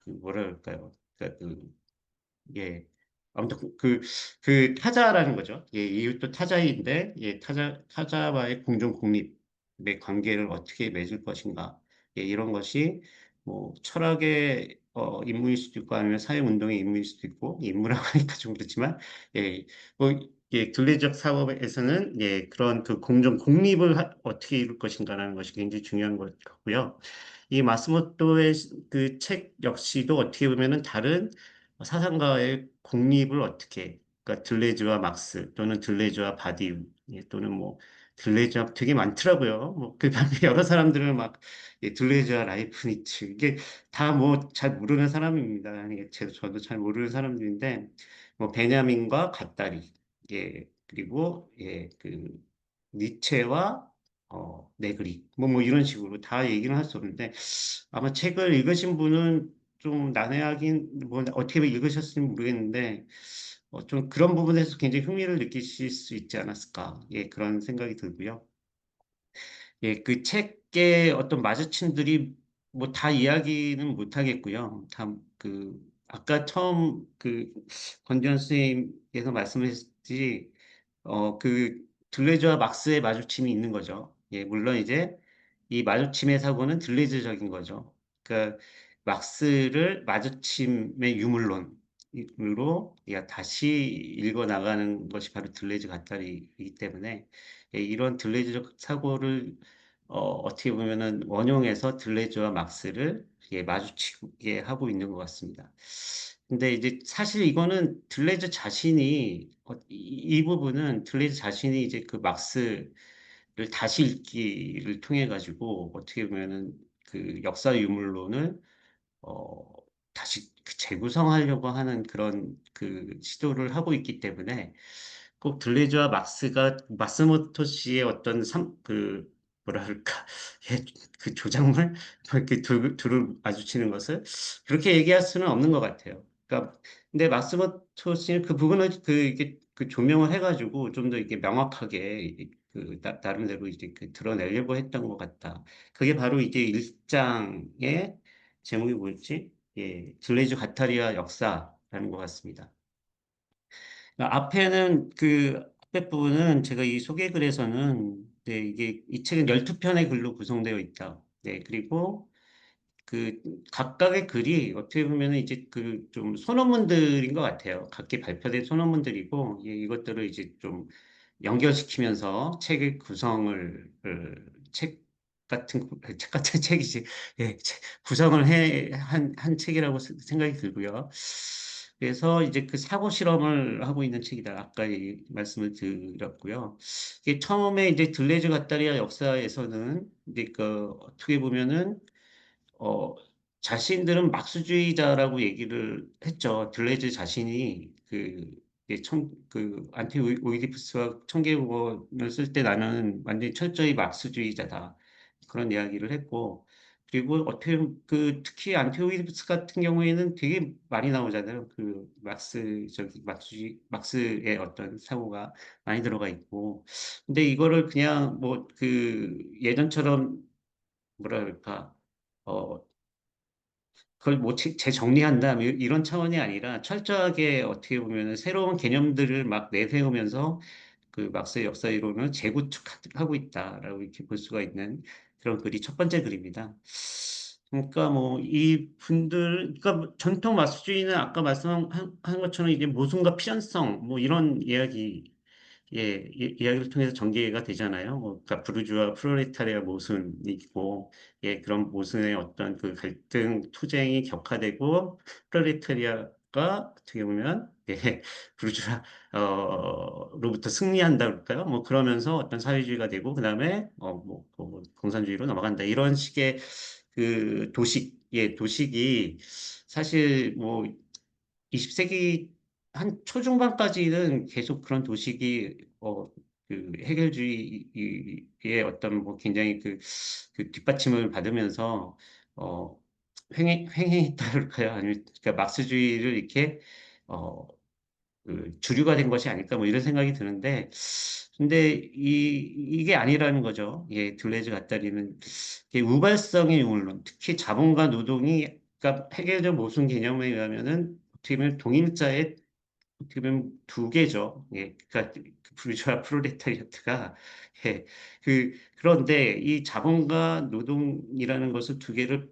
뭐랄까요. 그러니까 예. 아무튼 타자라는 거죠. 예, 이웃도 타자인데, 예, 타자와의 공존 공립의 관계를 어떻게 맺을 것인가. 예, 이런 것이 뭐 철학의 임무일 수도 있고 아니면 사회운동의 임무일 수도 있고, 임무라고 하니까 좀 그렇지만, 예, 뭐, 예, 둘레적 사업에서는 예, 그런 그 공존 공립을 어떻게 이룰 것인가라는 것이 굉장히 중요한 것 같고요. 이 마스모토의 그 책 역시도 어떻게 보면은 다른 사상가의 공립을 어떻게, 그러니까 들레즈와 막스 또는 들레즈와 바디우 예, 또는 뭐 들레즈와 되게 많더라고요. 뭐그 다음에 여러 사람들은 막 예, 들레즈와 라이프니츠 이게 다 뭐 잘 모르는 사람입니다. 이게 저도 잘 모르는 사람들인데 뭐 베냐민과 갓다리 예 그리고 예그 니체와 네그리 뭐 이런 식으로 다 얘기는 할 수 없는데 아마 책을 읽으신 분은 좀 난해하긴 뭐 어떻게 읽으셨을지 모르겠는데 좀 그런 부분에서 굉장히 흥미를 느끼실 수 있지 않았을까 예 그런 생각이 들고요. 예, 그 책의 어떤 마주침들이 뭐 다 이야기는 못 하겠고요. 다 아까 처음 권지현 선생님께서 말씀하셨듯이 들레즈와 막스의 마주침이 있는 거죠. 예, 물론 이제 이 마주침의 사고는 들레즈적인 거죠. 그러니까 막스를 마주침의 유물론으로 다시 읽어 나가는 것이 바로 들레즈 갓다리이기 때문에 예, 이런 들레즈적 사고를 어떻게 보면은 원용해서 들레즈와 막스를 예, 마주치게 하고 있는 것 같습니다. 근데 이제 사실 이거는 들레즈 자신이 이 부분은 들레즈 자신이 이제 그 막스를 다시 읽기를 통해 가지고 어떻게 보면은 그 역사 유물론을 어 다시 재구성하려고 하는 그런 시도를 하고 있기 때문에 꼭 들레즈와 막스가 마스모토 씨의 어떤 뭐라 그럴까, 예, 그 조작물? 이렇게 둘을 마주치는 것을 그렇게 얘기할 수는 없는 것 같아요. 그러니까, 근데 마스모토 씨는 그 부분을 이게 그 조명을 해가지고 좀 더 이게 명확하게 나름대로 이제 드러내려고 했던 것 같다. 그게 바로 이제 1장의 제목이 뭐였지? 예, 들레이즈 가타리아 역사라는 것 같습니다. 앞에는 앞에 부분은 제가 이 소개글에서는 네, 이게 이 책은 12편의 글로 구성되어 있다. 네, 그리고 그 각각의 글이 어떻게 보면 이제 좀 소논문들인 것 같아요. 각기 발표된 소논문들이고 예, 이것들을 이제 좀 연결시키면서 책의 구성을 책 같은 책이지 예, 구성을 한 책이라고 생각이 들고요. 그래서 이제 그 사고 실험을 하고 있는 책이다. 아까 말씀을 드렸고요. 이게 처음에 이제 들레즈 가타리아 역사에서는 이제 어떻게 보면은 어, 자신들은 막수주의자라고 얘기를 했죠. 들레즈 자신이 안티 오이디푸스와 청개국어를 쓸 때 나는 완전히 철저히 막수주의자다. 그런 이야기를 했고, 그리고 어떻게, 특히 안티 오이디푸스 같은 경우에는 되게 많이 나오잖아요. 막스의 어떤 사고가 많이 들어가 있고. 근데 이거를 그냥 예전처럼 뭐라 그럴까, 어, 그걸 뭐 재정리한다 뭐 이런 차원이 아니라 철저하게 어떻게 보면 새로운 개념들을 막 내세우면서 그 막스의 역사 이론을 재구축하고 있다라고 이렇게 볼 수가 있는 그런 글이 첫 번째 글입니다. 그러니까 뭐 이 분들, 그러니까 뭐 전통 마수주의는 아까 말씀한 것처럼 이제 모순과 필연성 뭐 이런 이야기를 통해서 전개가 되잖아요. 그러니까 부르주아 프롤레타리아 모순이 있고, 예, 그런 모순의 어떤 그 갈등, 투쟁이 격화되고, 프롤레타리아가 어떻게 보면, 예, 부르주아, 로부터 승리한다 그럴까요? 뭐 그러면서 어떤 사회주의가 되고, 그 다음에, 공산주의로 넘어간다. 이런 식의 도식이 사실 뭐 20세기 한 초중반까지는 계속 그런 도식이 해결주의의 어떤 뭐 굉장히 뒷받침을 받으면서 어 횡행했다 그럴까요? 아니면 그러니까 막스주의를 이렇게 어 주류가 된 것이 아닐까 뭐 이런 생각이 드는데 근데 이게 아니라는 거죠. 예, 둘레즈 가타리는 이게 우발성의 유물론, 특히 자본과 노동이 그러니까 해결적 모순 개념에 의하면은 어떻게 보면 동일자의 어떻게 보면 두 개죠. 예, 그러니까 그 부르주아 프롤레타리아트가 예, 그런데 이 자본과 노동이라는 것을 두 개를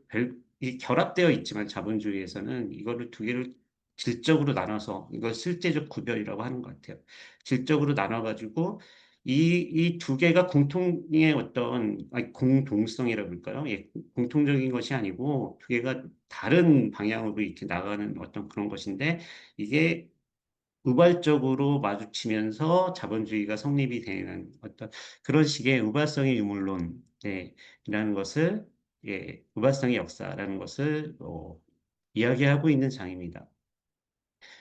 결합되어 있지만 자본주의에서는 이거를 두 개를 질적으로 나눠서 이걸 실제적 구별이라고 하는 것 같아요. 질적으로 나눠가지고 이 두 개가 공통의 아니, 공동성이라고 할까요? 예, 공통적인 것이 아니고 두 개가 다른 방향으로 이렇게 나가는 어떤 그런 것인데 이게 우발적으로 마주치면서 자본주의가 성립이 되는 어떤 그런 식의 우발성의 유물론, 네, 이라는 것을, 예, 우발성의 역사라는 것을 이야기하고 있는 장입니다.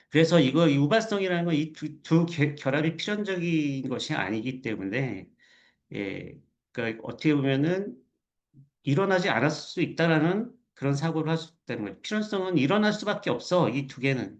그래서 이 우발성이라는 건 이 두 결합이 필연적인 것이 아니기 때문에, 예, 그러니까 어떻게 보면은 일어나지 않았을 수 있다라는 그런 사고를 할 수 있다는 거예요. 필연성은 일어날 수밖에 없어. 이 두 개는.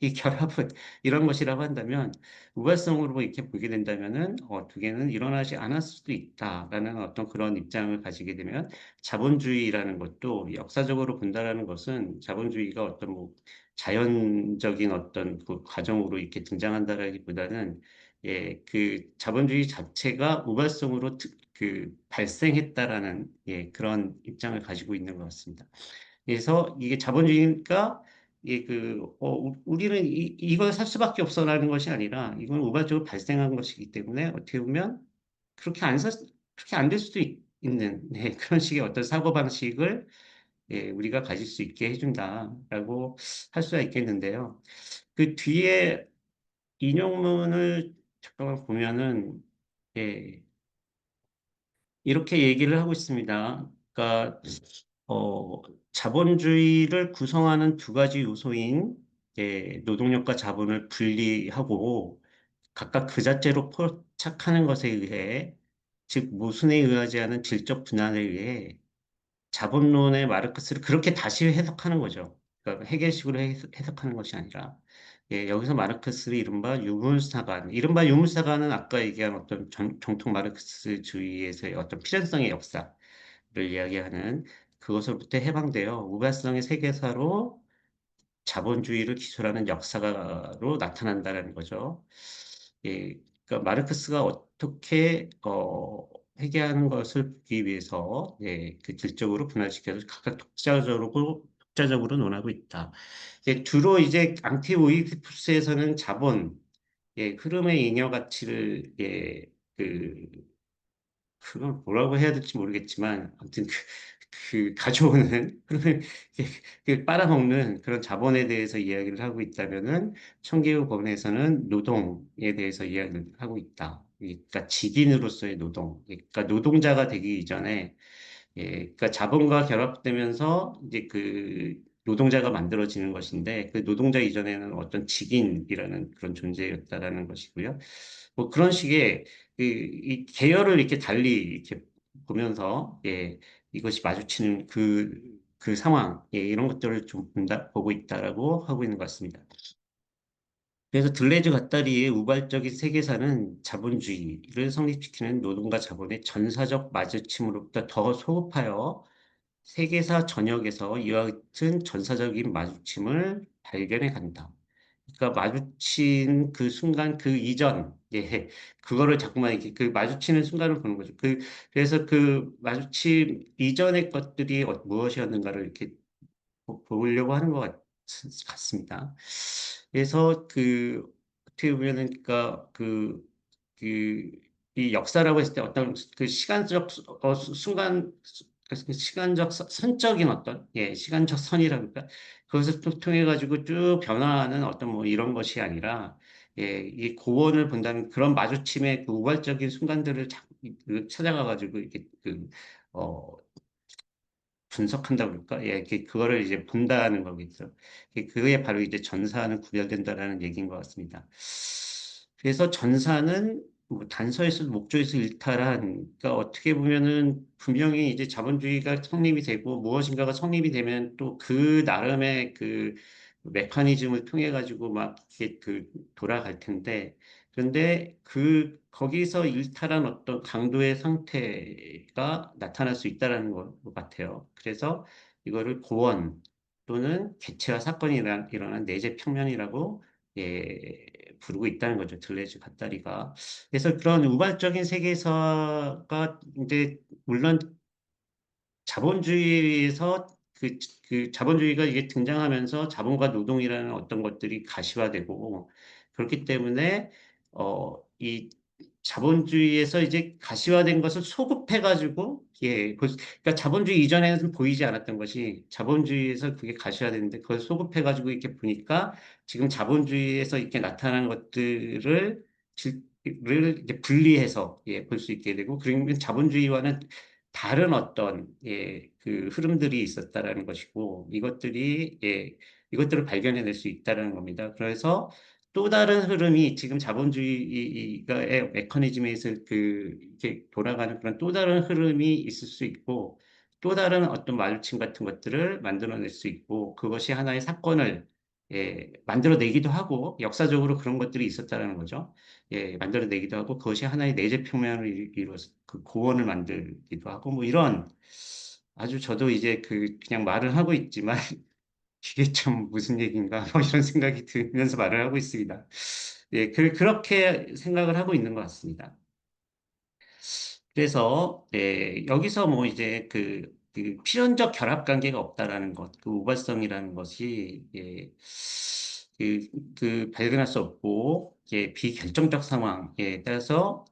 이 결합은 이런 것이라고 한다면 우발성으로 이렇게 보게 된다면은 두 개는 일어나지 않았을 수도 있다라는 어떤 그런 입장을 가지게 되면 자본주의라는 것도 역사적으로 본다라는 것은 자본주의가 어떤 뭐 자연적인 어떤 그 과정으로 이렇게 등장한다라기보다는 예, 그 자본주의 자체가 우발성으로 발생했다라는 예, 그런 입장을 가지고 있는 것 같습니다. 그래서 이게 자본주의니까 우리는 이걸 살 수밖에 없어라는 것이 아니라 이건 우발적으로 발생한 것이기 때문에 어떻게 보면 그렇게 그렇게 안 될 수도 있는 네, 그런 식의 어떤 사고방식을 예, 우리가 가질 수 있게 해준다라고 할 수가 있겠는데요. 그 뒤에 인용문을 잠깐만 보면은 예, 이렇게 얘기를 하고 있습니다. 그러니까 자본주의를 구성하는 두 가지 요소인 노동력과 자본을 분리하고 각각 그 자체로 포착하는 것에 의해 즉 모순에 의하지 않은 질적 분할에 의해 자본론의 마르크스를 그렇게 다시 해석하는 거죠. 그러니까 해결식으로 해석하는 것이 아니라, 예, 여기서 마르크스를 이른바 유물사관은 아까 얘기한 어떤 정통 마르크스주의에서의 어떤 필연성의 역사를 이야기하는 그것으로부터 해방되어 우발성의 세계사로 자본주의를 기술하는 역사가로 나타난다는 거죠. 예, 그러니까 마르크스가 어떻게 회개하는 것을 보기 위해서 그 질적으로 분할시켜서 각각 독자적으로 논하고 있다. 주로 이제 앙티 오이디푸스에서는 자본, 흐름의 잉여 가치를 그걸 뭐라고 해야 될지 모르겠지만, 아무튼 가져오는, 빨아먹는 그런 자본에 대해서 이야기를 하고 있다면은, 청계우 법원에서는 노동에 대해서 이야기를 하고 있다. 그러니까 직인으로서의 노동. 그러니까 노동자가 되기 이전에, 그러니까 자본과 결합되면서 이제 그 노동자가 만들어지는 것인데, 그 노동자 이전에는 어떤 직인이라는 그런 존재였다라는 것이고요. 뭐 그런 식의 이 계열을 이렇게 달리 이렇게 보면서 이것이 마주치는 그 상황 이런 것들을 좀 보고 있다라고 하고 있는 것 같습니다. 그래서 들레즈 가따리의 우발적인 세계사는 자본주의를 성립시키는 노동과 자본의 전사적 마주침으로부터 더 소급하여 세계사 전역에서 이와 같은 전사적인 마주침을 발견해 간다. 그러니까 마주친 그 순간, 그 이전, 그거를 자꾸만 이렇게 그 마주치는 순간을 보는 거죠. 그래서 그 마주침 이전의 것들이 무엇이었는가를 이렇게 보려고 하는 것 같습니다. 그래서 어떻게 보면은, 그니까 이 역사라고 했을 때 어떤 그 시간적, 순간, 그 시간적, 선적인 어떤, 시간적 선이라고 할까? 그것을 통해 가지고 쭉 변화하는 어떤 뭐 이런 것이 아니라, 이 고원을 본다는 그런 마주침의 그 우발적인 순간들을 찾아가 가지고 이렇게 어, 분석한다고 그럴까? 그거를 이제 본다는 거겠죠. 그게 바로 이제 전사는 구별된다라는 얘기인 것 같습니다. 그래서 전사는 뭐 단서에서 목조에서 일탈한, 그러니까 어떻게 보면은 분명히 이제 자본주의가 성립이 되고 무엇인가가 성립이 되면 또 그 나름의 그 메커니즘을 통해 가지고 막 이렇게 돌아갈 텐데, 그런데 거기서 일탈한 어떤 강도의 상태가 나타날 수 있다는 것 같아요. 그래서 이거를 고원 또는 개체화 사건이 일어난 내재 평면이라고 부르고 있다는 거죠. 들레즈 갓다리가. 그래서 그런 우발적인 세계사가 이제 물론 자본주의에서 자본주의가 이게 등장하면서 자본과 노동이라는 어떤 것들이 가시화되고 그렇기 때문에 이 자본주의에서 이제 가시화된 것을 소급해가지고 그러니까 자본주의 이전에는 보이지 않았던 것이 자본주의에서 그게 가시화되는데 그걸 소급해가지고 이렇게 보니까 지금 자본주의에서 이렇게 나타나는 것들을 이제 분리해서 볼 수 있게 되고 그러면 자본주의와는 다른 어떤 그 흐름들이 있었다라는 것이고 이것들을 발견해낼 수 있다라는 겁니다. 그래서 또 다른 흐름이 지금 자본주의가의 메커니즘에서 이렇게 돌아가는 그런 또 다른 흐름이 있을 수 있고 또 다른 어떤 마주침 같은 것들을 만들어낼 수 있고 그것이 하나의 사건을 만들어내기도 하고 역사적으로 그런 것들이 있었다라는 거죠. 만들어내기도 하고 그것이 하나의 내재 평면을 이루어서 그 고원을 만들기도 하고 뭐 이런 아주 저도 이제 그냥 말을 하고 있지만 이게 참 무슨 얘기인가 뭐 이런 생각이 들면서 말을 하고 있습니다. 그렇게 생각을 하고 있는 것 같습니다. 그래서 여기서 뭐 이제 그 필연적 결합 관계가 없다라는 것, 그 우발성이라는 것이 발견할 수 없고 비결정적 상황에 따라서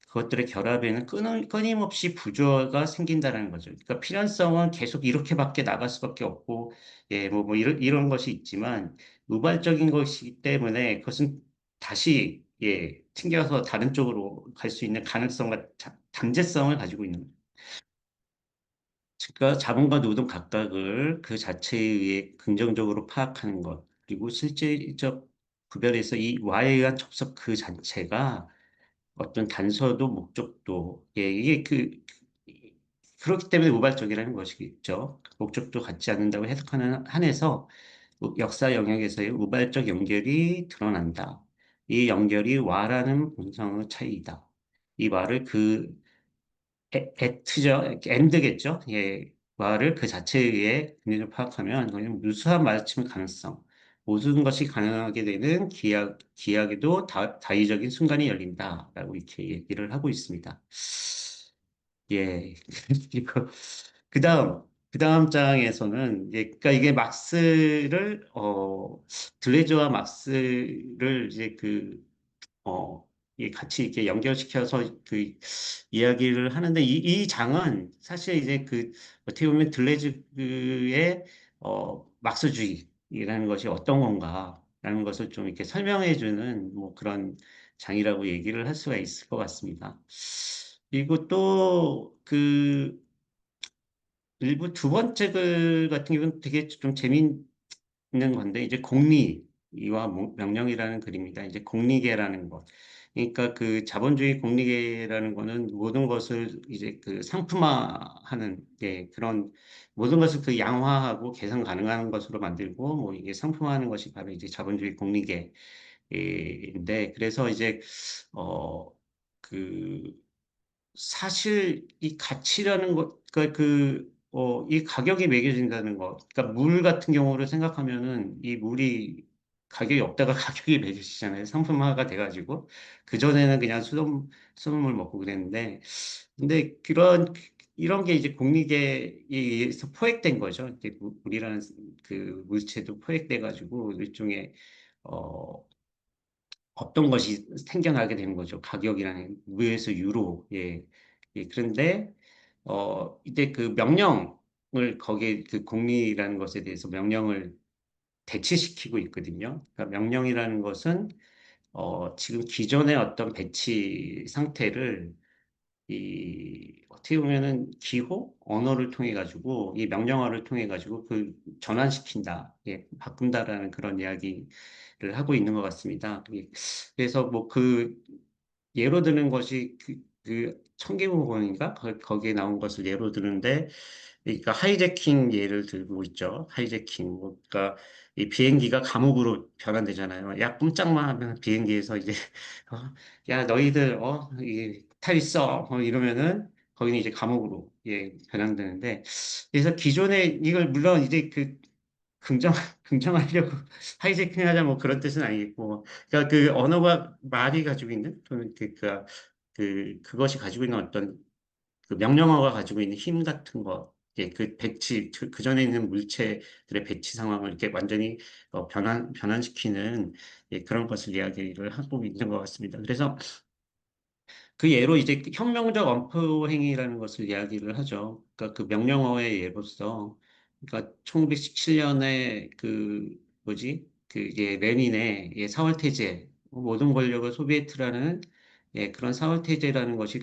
그것들의 결합에는 끊임없이 부조화가 생긴다는 거죠. 그러니까 필연성은 계속 이렇게밖에 나갈 수밖에 없고 뭐 이런 것이 있지만 우발적인 것이기 때문에 그것은 다시 튕겨서 다른 쪽으로 갈 수 있는 가능성과 잠재성을 가지고 있는 거죠. 그러니까 자본과 노동 각각을 그 자체에 의해 긍정적으로 파악하는 것, 그리고 실제적 구별에서 이 와에 의한 접속 그 자체가 어떤 단서도 목적도, 예, 이게 그렇기 때문에 우발적이라는 것이겠죠. 목적도 갖지 않는다고 해석하는 한에서 역사 영역에서의 우발적 연결이 드러난다. 이 연결이 와라는 본성의 차이이다. 이 와를 애트죠. 엔드겠죠. 예. 와를 그 자체에 의해 근원을 파악하면 그냥 무수한 마주침의 가능성, 모든 것이 가능하게 되는 기약에도 다의적인 순간이 열린다라고 이렇게 얘기를 하고 있습니다. 예. 그리고 그 다음 장에서는 그러니까 이게 막스를 들레즈와 막스를 이제 이 같이 이렇게 연결시켜서 이야기를 하는데 이 장은 사실 이제 어떻게 보면 들레즈의 막스주의라는 것이 어떤 건가라는 것을 좀 이렇게 설명해주는 뭐 그런 장이라고 얘기를 할 수가 있을 것 같습니다. 그리고 또 일부 두 번째 글 같은 경우는 되게 좀 재미있는 건데 이제 공리와 명령이라는 글입니다. 이제 공리계라는 것. 그러니까 자본주의 공리계라는 거는 모든 것을 이제 상품화하는 그런 모든 것을 양화하고 계산 가능한 것으로 만들고 뭐 이게 상품화하는 것이 바로 이제 자본주의 공리계인데 그래서 이제 어 사실 이 가치라는 것, 이 가격이 매겨진다는 것, 그러니까 물 같은 경우를 생각하면은 이 물이 가격이 없다가 가격이 매겨지잖아요. 상품화가 돼가지고. 그전에는 그냥 수돗물 먹고 그랬는데, 근데 이런 게 이제 공리계에 의해서 포획된 거죠. 이렇게 물이라는 물체도 포획돼가지고 일종의, 어, 어떤 것이 생겨나게 되는 거죠. 가격이라는 무에서 유로. 예. 예. 그런데 이제 명령을 거기에 공리라는 것에 대해서 명령을 대치시키고 있거든요. 그러니까 명령이라는 것은 지금 기존의 어떤 배치 상태를 어떻게 보면은 기호 언어를 통해 가지고 이 명령어를 통해 가지고 전환시킨다, 예, 바꾼다라는 그런 이야기를 하고 있는 것 같습니다. 그래서 뭐 예로 드는 것이 청개구원인가 거기에 나온 것을 예로 드는데 그러니까 하이제킹 예를 들고 있죠. 하이제킹. 그러니까 이 비행기가 감옥으로 변환되잖아요. 야, 꼼짝만 하면 비행기에서 이제 어, 야, 너희들 탈 있어. 이러면은 거기는 이제 감옥으로 변환되는데 그래서 기존에 이걸 물론 이제 긍정 긍정하려고 하이제킹 하자 뭐 그런 뜻은 아니겠고 그러니까 언어가 말이 가지고 있는 또는 그것이 가지고 있는 어떤 명령어가 가지고 있는 힘 같은 거, 배치, 전에 있는 물체들의 배치 상황을 이렇게 완전히 변환시키는 그런 것을 이야기를 하고 있는 것 같습니다. 그래서 예로 이제 혁명적 엄포 행위라는 것을 이야기를 하죠. 그러니까 명령어의 예로서, 그러니까 1917년에 뭐지? 레닌의 4월 태제, 모든 권력을 소비에트라는 그런 4월 태제라는 것이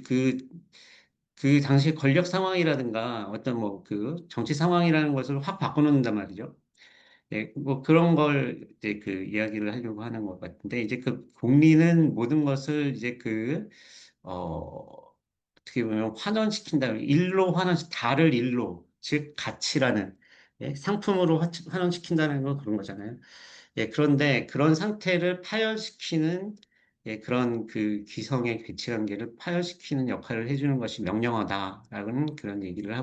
당시 권력 상황이라든가 어떤 뭐 정치 상황이라는 것을 확 바꿔놓는단 말이죠. 뭐 그런 걸 이제 이야기를 하려고 하는 것 같은데 이제 공리는 모든 것을 이제 어떻게 보면 환원시킨다. 일로 달을 일로, 즉 가치라는 상품으로 환원시킨다는 건 그런 거잖아요. 그런데 그런 상태를 파열시키는 그런 기성의 괴치 관계를 파열시키는 역할을 해주는 것이 명령어다라는 그런 얘기를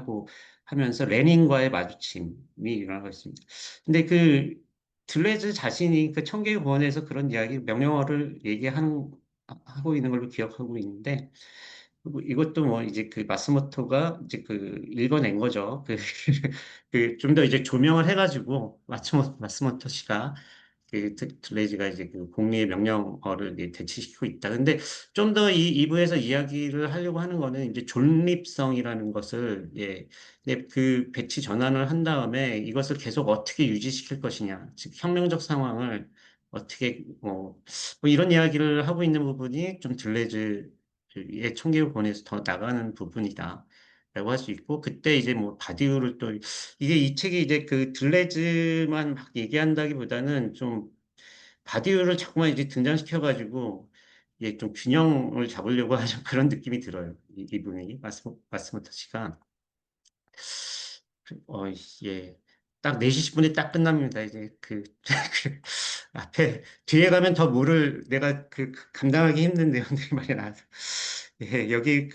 하면서 레닌과의 마주침이 일어나고 있습니다. 근데 들레즈 자신이 청계구원에서 그런 명령어를 하고 있는 걸로 기억하고 있는데, 그리고 이것도 뭐 이제 마스모토가 이제 읽어낸 거죠. 좀 더 이제 조명을 해가지고, 마스모토 씨가 들레즈가 이제 공리의 명령어를 이제 대치시키고 있다. 근데 좀 더 이부에서 이야기를 하려고 하는 거는 이제 존립성이라는 것을, 근데 배치 전환을 한 다음에 이것을 계속 어떻게 유지시킬 것이냐. 즉, 혁명적 상황을 어떻게, 뭐 이런 이야기를 하고 있는 부분이 좀 들레즈의 총기를 보내서 더 나가는 부분이다. 라고 할 수 있고, 그때 이제 뭐 바디우를 또, 이 책이 이제 들레즈만 막 얘기한다기보다는 좀 바디우를 자꾸만 이제 등장시켜가지고, 예, 좀 균형을 잡으려고 하는 그런 느낌이 들어요. 이분이 마스모토 씨가 어, 예. 딱 4시 10분에 딱 끝납니다. 이제 그 앞에, 뒤에 가면 더 물을 내가 감당하기 힘든 내용들이 많이 나와서. 예, 여기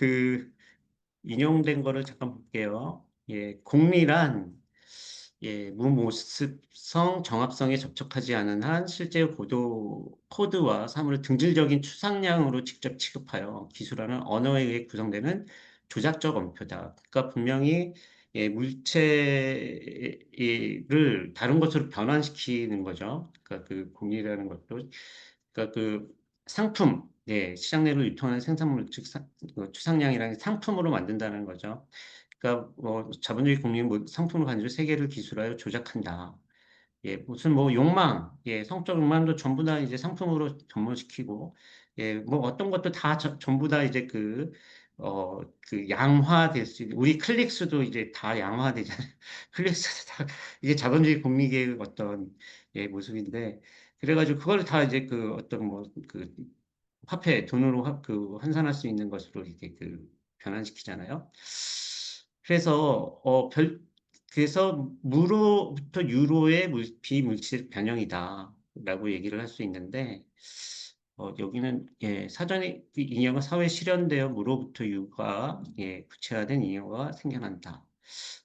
인용된 거를 잠깐 볼게요. 예, 공리란, 예, 무모습성 정합성에 접촉하지 않은 한 실제 코드와 사물을 등질적인 추상량으로 직접 취급하여 기술하는 언어에 의해 구성되는 조작적 언표다. 그러니까 분명히 예, 물체를 다른 것으로 변환시키는 거죠. 그러니까 그 공리라는 것도, 그러니까 상품, 예, 시장 내로 유통하는 생산물, 즉 추상량이라는 상품으로 만든다는 거죠. 그러니까 뭐 자본주의 국민 상품을 가지고 세계를 기술하여 조작한다. 예, 무슨 뭐 욕망, 예, 성적 욕망도 전부 다 이제 상품으로 전문시키고, 예, 뭐 어떤 것도 다 전부 다 이제 양화될 수 있는, 우리 클릭 수도 이제 다 양화되잖아요. 클릭 수도 다, 이게 자본주의 국민의 어떤, 예, 모습인데, 그래가지고 그걸 다 이제 어떤 화폐, 돈으로 환산할 수 있는 것으로 이렇게 변환시키잖아요. 그래서, 그래서 무로부터 유로의 비물질 변형이다. 라고 얘기를 할 수 있는데, 여기는, 예, 사전에 이 잉여가 사회에 실현되어 무로부터 유가, 예, 구체화된 잉여가 생겨난다.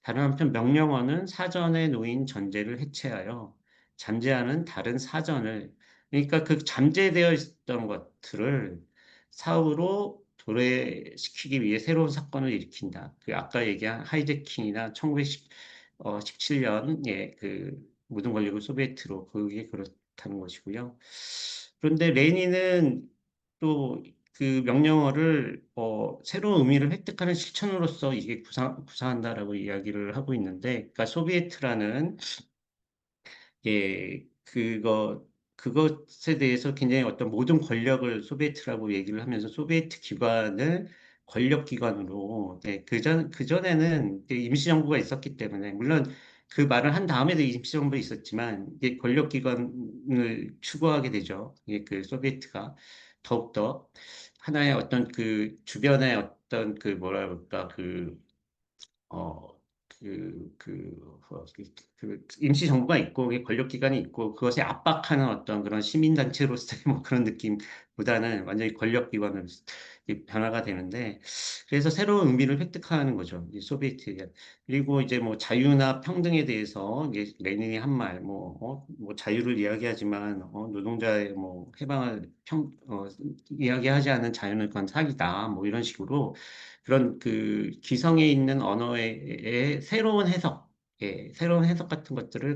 다른 한편 명령어는 사전에 놓인 전제를 해체하여 잠재하는 다른 사전을, 그러니까 그 잠재되어 있던 것들을 사후로 도래시키기 위해 새로운 사건을 일으킨다. 아까 얘기한 하이제킹이나 1917년 모든 권력을 소비에트로 그게 그렇다는 것이고요. 그런데 레닌은 또 그 명령어를 새로운 의미를 획득하는 실천으로서 이게 구사한다라고 이야기를 하고 있는데, 그러니까 소비에트라는 예, 그것에 대해서 굉장히 어떤 모든 권력을 소비에트라고 얘기를 하면서 소비에트 기관을 권력 기관으로, 네, 그전에는 임시정부가 있었기 때문에, 물론 그 말을 한 다음에도 임시정부 있었지만, 이게 권력 기관을 추구하게 되죠. 이게 소비에트가 더욱더 하나의 어떤 주변의 어떤 뭐라 그럴까, 어, 임시정부가 있고, 권력기관이 있고, 그것에 압박하는 어떤 그런 시민단체로서의 뭐 그런 느낌보다는 완전히 권력기관으로 변화가 되는데, 그래서 새로운 의미를 획득하는 거죠. 이 소비에트에 대한. 그리고 이제 뭐 자유나 평등에 대해서 이제 레닌이 한 말, 뭐 자유를 이야기하지만, 노동자의 뭐 해방을 이야기하지 않는 자유는 그건 사기다. 뭐 이런 식으로 그런 기성에 있는 언어의 새로운 해석, 예, 새로운 해석 같은 것들을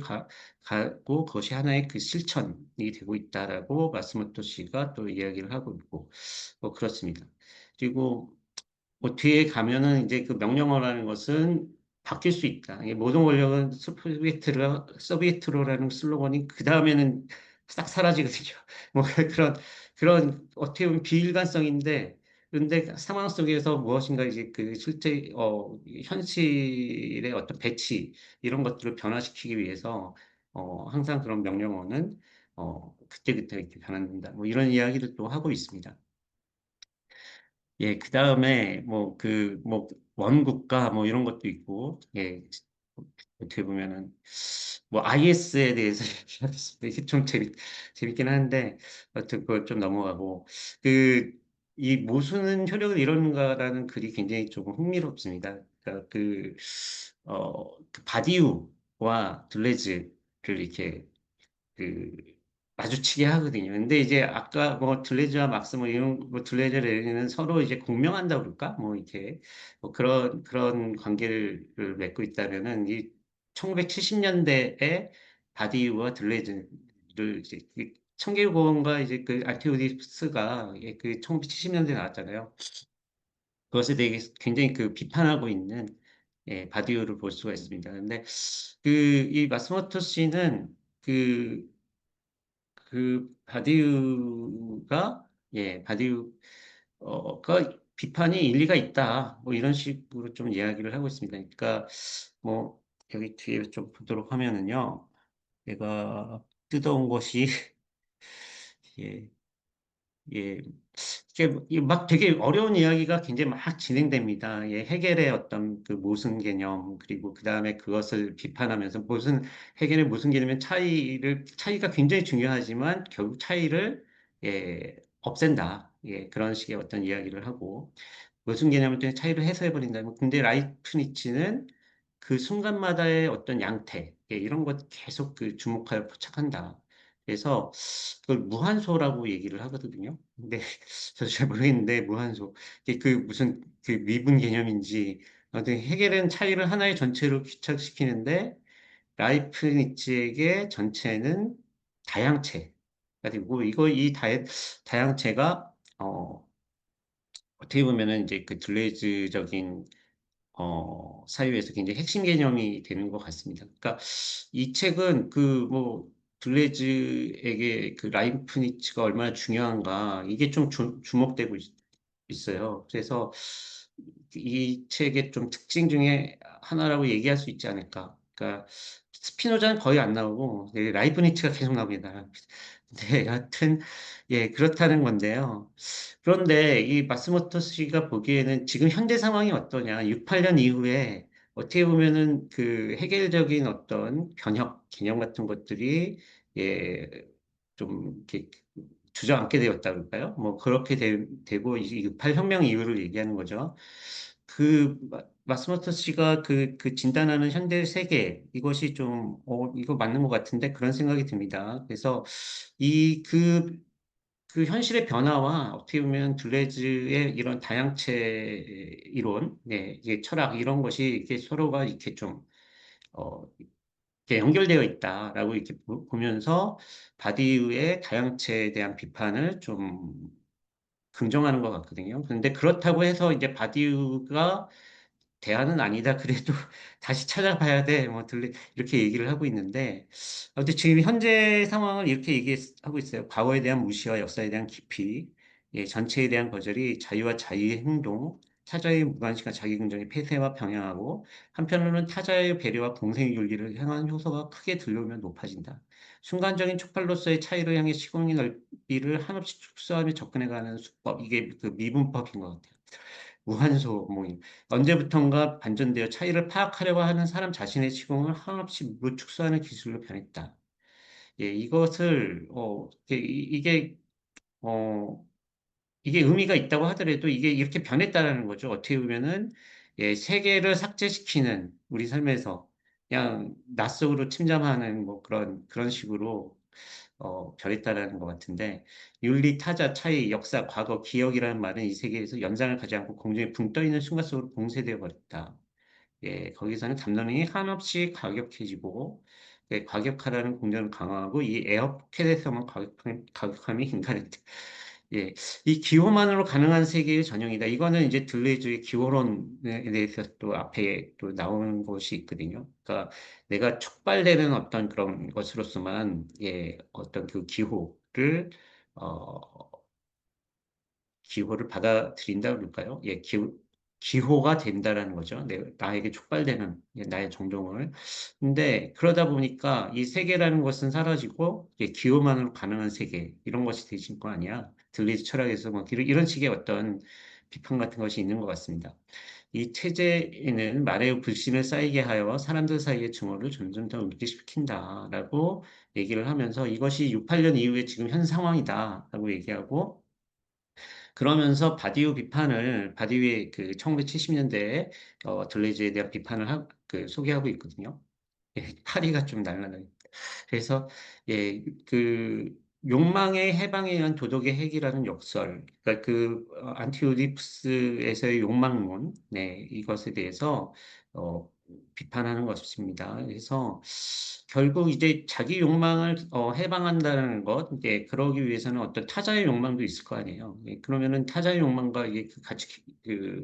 가고 그것이 하나의 실천이 되고 있다라고 마스모토 씨가 또 이야기를 하고 있고, 뭐 그렇습니다. 그리고 뭐 뒤에 가면은 이제 그 명령어라는 것은 바뀔 수 있다. 이게 모든 권력은 소비에트로라는 슬로건이 그 다음에는 싹 사라지거든요. 뭐 그런 어떻게 보면 비일관성인데, 그런데 상황 속에서 무엇인가 이제 실제 현실의 어떤 배치 이런 것들을 변화시키기 위해서 항상 그런 명령어는 그때그때 이렇게 변한다. 뭐 이런 이야기를 또 하고 있습니다. 예, 그 다음에 원국가 뭐 이런 것도 있고, 예, 어떻게 보면은 뭐 IS에 대해서 얘기하겠습니다. 이게 좀 재밌긴 한데, 어쨌든 그걸 좀 넘어가고, 이 모순은 효력을 이루는가라는 글이 굉장히 조금 흥미롭습니다. 그러니까 바디우와 둘레즈를 이렇게 그 마주치게 하거든요. 근데 이제 아까 뭐 들레즈와 막스 뭐 이런 뭐 들레즈 레니는 서로 이제 공명한다 그럴까? 뭐 이렇게 뭐 그런 관계를 맺고 있다면은 이 1970년대에 바디우와 들레즈를 이제 청계고원과 이제 아티오디푸스가 그 1970년대에 나왔잖아요. 그것에 대해 굉장히 비판하고 있는 예, 바디우를 볼 수가 있습니다. 근데 이 마스모토 씨는 바디우가, 예, 바디우가 비판이 일리가 있다. 뭐 이런 식으로 좀 이야기를 하고 있습니다. 그러니까 뭐 여기 뒤에 좀 보도록 하면은요. 내가 뜯어온 것이 예, 예. 막 되게 어려운 이야기가 굉장히 막 진행됩니다. 예, 해겔의 어떤 그 모순 개념, 그리고 그 다음에 그것을 비판하면서 해겔의 모순 개념의 차이가 굉장히 중요하지만 결국 차이를, 예, 없앤다. 예, 그런 식의 어떤 이야기를 하고, 모순 개념을 통해 차이를 해소해버린다면, 근데 라이프니츠는 그 순간마다의 어떤 양태, 예, 이런 것 계속 그 주목하여 포착한다. 그래서 그걸 무한소라고 얘기를 하거든요. 근데 저도 잘 모르겠는데 무한소 이게 그 무슨 그 미분 개념인지 아무튼 해결은 차이를 하나의 전체로 귀착시키는데 라이프니츠에게 전체는 다양체 그리고 이 다양체가 어떻게 보면은 이제 그 둘레이즈적인 사유에서 굉장히 핵심 개념이 되는 것 같습니다. 그러니까 이 책은 그 뭐 둘레즈에게 그 라이프니츠가 얼마나 중요한가 이게 좀 주목되고 있어요. 그래서 이 책의 좀 특징 중에 하나라고 얘기할 수 있지 않을까. 그러니까 스피노자는 거의 안 나오고 라이프니츠가 계속 나옵니다. 네, 여하튼 예 그렇다는 건데요. 그런데 이 마스모토 씨가 보기에는 지금 현대 상황이 어떠냐, 68년 이후에 어떻게 보면은 그 해결적인 어떤 변혁 개념 같은 것들이 예, 좀 이렇게 주저앉게 되었다 그럴까요? 뭐 그렇게 되고 이 68혁명 이후를 얘기하는 거죠. 마스모토 씨가 그 진단하는 현대 세계 이것이 좀 이거 맞는 것 같은데 그런 생각이 듭니다. 그래서 이 그 현실의 변화와 어떻게 보면 둘레즈의 이런 다양체 이론, 네, 이게 철학 이런 것이 이게 서로가 이렇게 좀 이렇게 연결되어 있다라고 이렇게 보면서 바디우의 다양체에 대한 비판을 좀 긍정하는 것 같거든요. 그런데 그렇다고 해서 이제 바디우가 대안은 아니다. 그래도 다시 찾아봐야 돼. 이렇게 얘기를 하고 있는데, 아무튼 지금 현재 상황을 이렇게 얘기하고 있어요. 과거에 대한 무시와 역사에 대한 깊이, 예, 전체에 대한 거절이 자유와 자유의 행동, 타자의 무관심과 자기 긍정의 폐쇄와 병행하고, 한편으로는 타자의 배려와 공생의 윤리를 향한 효소가 크게 들려오면 높아진다. 순간적인 촉발로서의 차이를 향해 시공의 넓이를 한없이 축소하며 접근해가는 수법, 이게 그 미분법인 것 같아요. 무한소, 언제부턴가 반전되어 차이를 파악하려고 하는 사람 자신의 시공을 한없이 무축소하는 기술로 변했다. 예, 어, 이게 의미가 있다고 하더라도 이게 이렇게 변했다라는 거죠. 어떻게 보면은, 예, 세계를 삭제시키는 우리 삶에서 그냥 낯속으로 침잠하는 뭐 그런 식으로 변했다라는 것 같은데, 윤리, 타자, 차이, 역사, 과거, 기억이라는 말은 이 세계에서 연장을 가지 않고 공중에 붕 떠 있는 순간 속으로 봉쇄되어 버렸다. 예, 거기서는 담론이 한없이 과격해지고, 예, 과격하다는 공전을 강화하고, 이 에어포켓에서만 과격함이 인간의, 예, 이 기호만으로 가능한 세계의 전형이다. 이거는 이제 들레이즈의 기호론에 대해서 또 앞에 또 나오는 것이 있거든요. 그러니까 내가 촉발되는 어떤 그런 것으로서만, 예, 어떤 그 어, 기호를 받아들인다 그럴까요? 예, 기호가 된다라는 거죠. 나에게 촉발되는 나의 정동을. 근데 그러다 보니까 이 세계라는 것은 사라지고 기호만으로 가능한 세계 이런 것이 되신 거 아니야? 들리지 철학에서 뭐 이런 식의 어떤 비판 같은 것이 있는 것 같습니다. 이 체제에는 말의 불신을 쌓이게 하여 사람들 사이의 증오를 점점 더 울기시킨다라고 얘기를 하면서 이것이 68년 이후에 지금 현 상황이다라고 얘기하고 그러면서 바디우의 그 1970년대에 들레이즈에 대한 소개하고 있거든요. 예, 파리가 좀 날라다니. 그래서 예, 그 욕망의 해방에 의한 도덕의 핵이라는 역설, 그러니까 안티오디푸스에서의 욕망론, 네, 이것에 대해서 어, 비판하는 것입니다. 그래서 결국 이제 자기 욕망을 해방한다는 것, 이제 그러기 위해서는 어떤 타자의 욕망도 있을 거 아니에요. 예, 그러면은 타자의 욕망과 이게 같이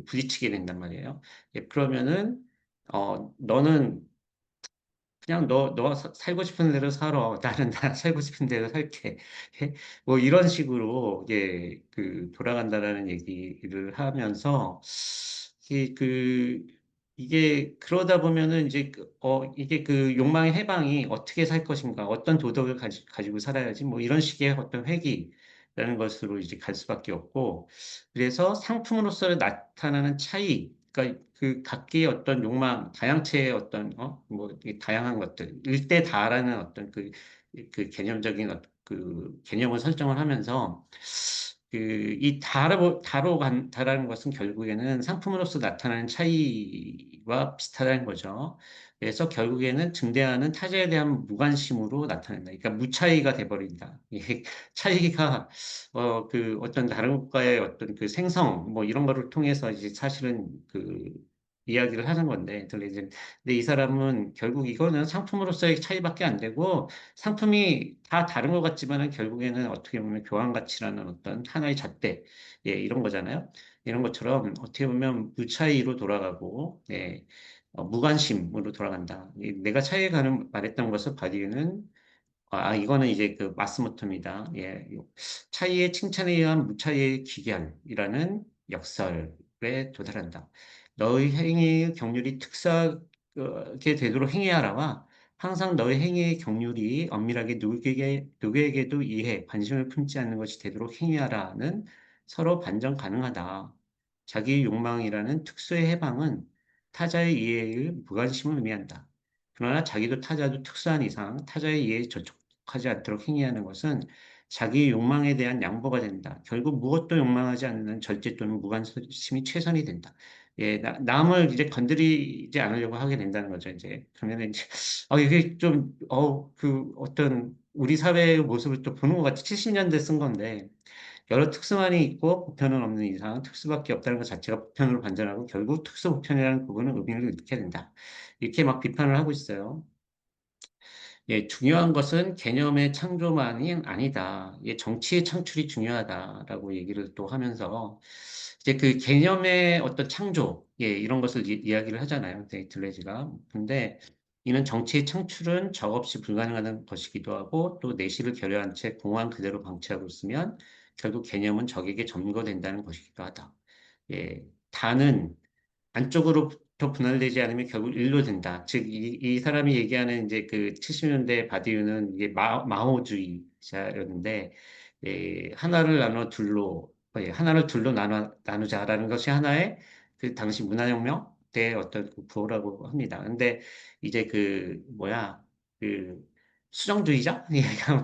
부딪히게 된단 말이에요. 예, 그러면은 너는 그냥 너 살고 싶은 대로 살아. 나는 나 살고 싶은 대로 살게. 뭐 이런 식으로, 예, 돌아간다라는 얘기를 하면서, 이게 이게 그러다 보면은 이제, 이게 욕망의 해방이 어떻게 살 것인가, 어떤 도덕을 가지고 살아야지, 뭐 이런 식의 어떤 회귀를 라는 것으로 이제 갈 수밖에 없고, 그래서 상품으로서 나타나는 차이, 그러니까 그 각기의 어떤 욕망, 다양체의 어떤, 뭐, 이 다양한 것들, 일대 다라는 어떤 그 개념적인 그 개념을 설정을 하면서, 이 다라는 것은 결국에는 상품으로서 나타나는 차이와 비슷하다는 거죠. 그래서 결국에는 증대하는 타자에 대한 무관심으로 나타낸다. 그러니까 무차이가 돼버린다. 이 차이가 어떤 다른 국가의 어떤 그 생성 뭐 이런 거를 통해서 이제 사실은 그 이야기를 하는 건데, 근데 이 사람은 결국 이거는 상품으로서의 차이밖에 안 되고, 상품이 다 다른 것 같지만은 결국에는 어떻게 보면 교환 가치라는 어떤 하나의 잣대, 예, 이런 거잖아요. 이런 것처럼 어떻게 보면 무차이로 돌아가고, 예, 무관심으로 돌아간다. 내가 차이에 관한 말했던 것을 바디는 이거는 이제 그 마스모토입니다. 예. 차이의 칭찬에 의한 무차이의 기결이라는 역설에 도달한다. 너의 행위의 경륜이 특사하게 되도록 행해하라와 항상 너의 행위의 경륜이 엄밀하게 누구에게도 이해, 관심을 품지 않는 것이 되도록 행해하라는 서로 반전 가능하다. 자기 욕망이라는 특수의 해방은 타자의 이해의 무관심을 의미한다. 그러나 자기도 타자도 특수한 이상 타자의 이해에 저촉하지 않도록 행위하는 것은 자기 욕망에 대한 양보가 된다. 결국 무엇도 욕망하지 않는 절제 또는 무관심이 최선이 된다. 예, 남을 이제 건드리지 않으려고 하게 된다는 거죠, 이제. 그러면 이제, 이게 좀, 어떤 우리 사회의 모습을 또 보는 것 같아. 70년대 쓴 건데, 여러 특수만이 있고 보편은 없는 이상 특수밖에 없다는 것 자체가 보편으로 반전하고 결국 특수 보편이라는 부분은 의미를 잃게 된다. 이렇게 막 비판을 하고 있어요. 예, 중요한 것은 개념의 창조만이 아니다. 예, 정치의 창출이 중요하다라고 얘기를 또 하면서 이제 그 개념의 어떤 창조, 예, 이런 것을 이야기를 하잖아요. 데이틀레지가. 근데 이는 정치의 창출은 적없이 불가능한 것이기도 하고 또 내실을 결여한 채 공허한 그대로 방치하고 있으면 결국 개념은 적에게 점거된다는 것이기도 하다. 예, 다는 안쪽으로부터 분할되지 않으면 결국 일로 된다. 즉, 이 사람이 얘기하는 이제 그 70년대 바디우는 이게 마오주의자였는데, 예, 하나를 둘로 나누자라는 것이 하나의 그 당시 문화혁명 때 어떤 그 구호라고 합니다. 근데 이제 그 수정주의자?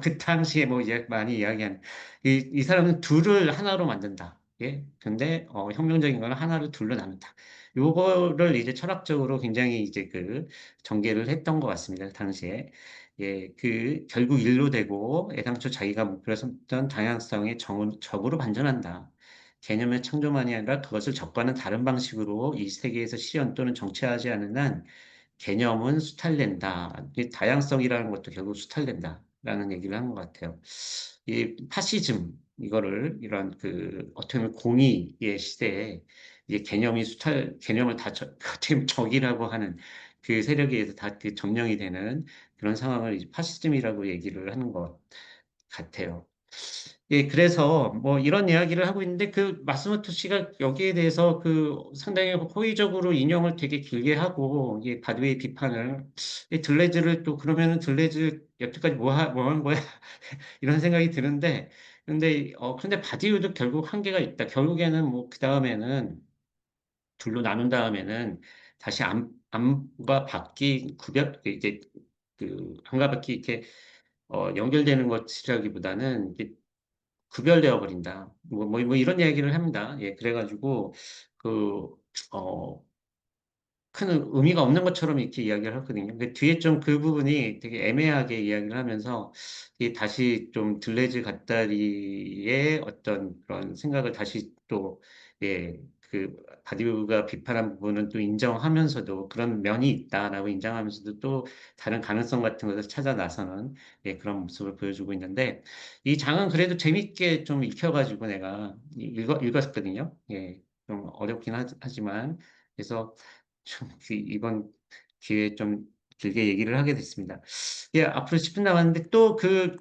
그 당시에 뭐 많이 이야기한, 이 사람은 둘을 하나로 만든다. 예. 근데, 혁명적인 거는 하나를 둘로 나눈다. 요거를 이제 철학적으로 굉장히 이제 그 전개를 했던 것 같습니다. 그 당시에. 예, 결국 일로 되고 애당초 자기가 목표로 삼던 다양성의 적으로 반전한다. 개념의 창조만이 아니라 그것을 적과는 다른 방식으로 이 세계에서 실현 또는 정체하지 않는 한 개념은 수탈된다. 이 다양성이라는 것도 결국 수탈된다라는 얘기를 한 것 같아요. 이 파시즘, 이런 어떻게 보면 공의의 시대에 이제 개념을 다 어떻게 보면 적이라고 하는 그 세력에 의해서 다 그 점령이 되는 그런 상황을 이제 파시즘이라고 얘기를 하는 것 같아요. 예, 그래서 뭐 이런 이야기를 하고 있는데 그 마스모토 씨가 여기에 대해서 그 상당히 호의적으로 인용을 되게 길게 하고 이 바드웨이 비판을 이 들레즈를 또 그러면은 들레즈 여태까지 뭐 한 거야 이런 생각이 드는데 근데 바디우도 결국 한계가 있다. 결국에는 뭐 그 다음에는 둘로 나눈 다음에는 다시 암과 밖이 이제 암과 밖이 이렇게 연결되는 것이라기보다는 이게 구별되어 버린다. 뭐 이런 이야기를 합니다. 예, 그래가지고 그 어, 큰 의미가 없는 것처럼 이렇게 이야기를 하거든요. 근데 뒤에 좀 그 부분이 되게 애매하게 이야기를 하면서 이 다시 좀 들레즈 갓다리의 어떤 그런 생각을 다시 또, 예, 바디우가 비판한 부분은 또 인정하면서도 그런 면이 있다라고 인정하면서도 또 다른 가능성 같은 것을 찾아 나서는, 예, 그런 모습을 보여주고 있는데 이 장은 그래도 재밌게 좀 익혀가지고 내가 읽었거든요. 예, 좀 어렵긴 하지만 그래서 이번 기회에 좀 길게 얘기를 하게 됐습니다. 예, 앞으로 10분 남았는데 또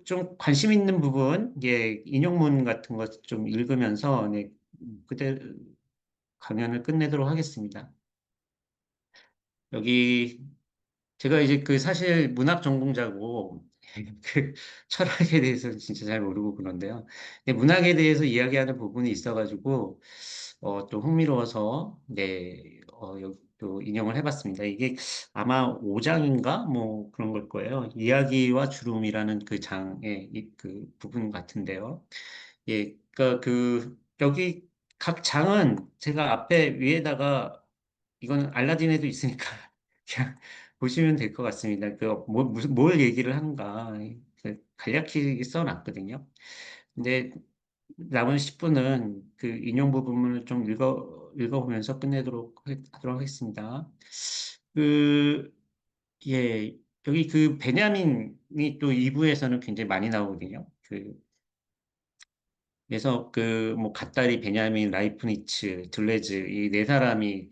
좀 관심 있는 부분, 예, 인용문 같은 것 좀 읽으면서, 네, 그때 강연을 끝내도록 하겠습니다. 여기, 제가 이제 사실 문학 전공자고, 그 철학에 대해서는 진짜 잘 모르고 그런데요. 근데 문학에 대해서 이야기하는 부분이 있어가지고 또 흥미로워서 또 인용을 해봤습니다. 이게 아마 5장인가 뭐 그런 걸 거예요. 이야기와 주름이라는 그 장의 그 부분 같은데요. 예, 그러니까 그 여기 각 장은 제가 앞에 위에다가 이거는 알라딘에도 있으니까 그냥 보시면 될 것 같습니다. 무슨 뭘 얘기를 하는가 간략히 써놨거든요. 근데 남은 10분은 그 인용 부분을 좀 읽어보면서 하도록 하겠습니다. 그, 예, 여기 그 베냐민이 또 2부에서는 굉장히 많이 나오거든요. 그래서 그 뭐 갓다리, 베냐민, 라이프니츠, 들레즈 이 네 사람이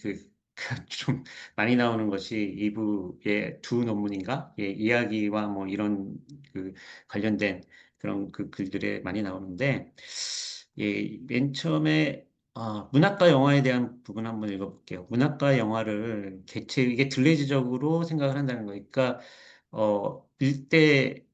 좀 많이 나오는 것이 이부의 두 논문인가? 예, 이야기와 뭐 이런 그 관련된 그런 그 글들에 많이 나오는데 맨 처음에 문학과 영화에 대한 부분 한번 읽어볼게요. 문학과 영화를 개체 이게 들레즈적으로 생각을 한다는 거예요. 그러니까 일대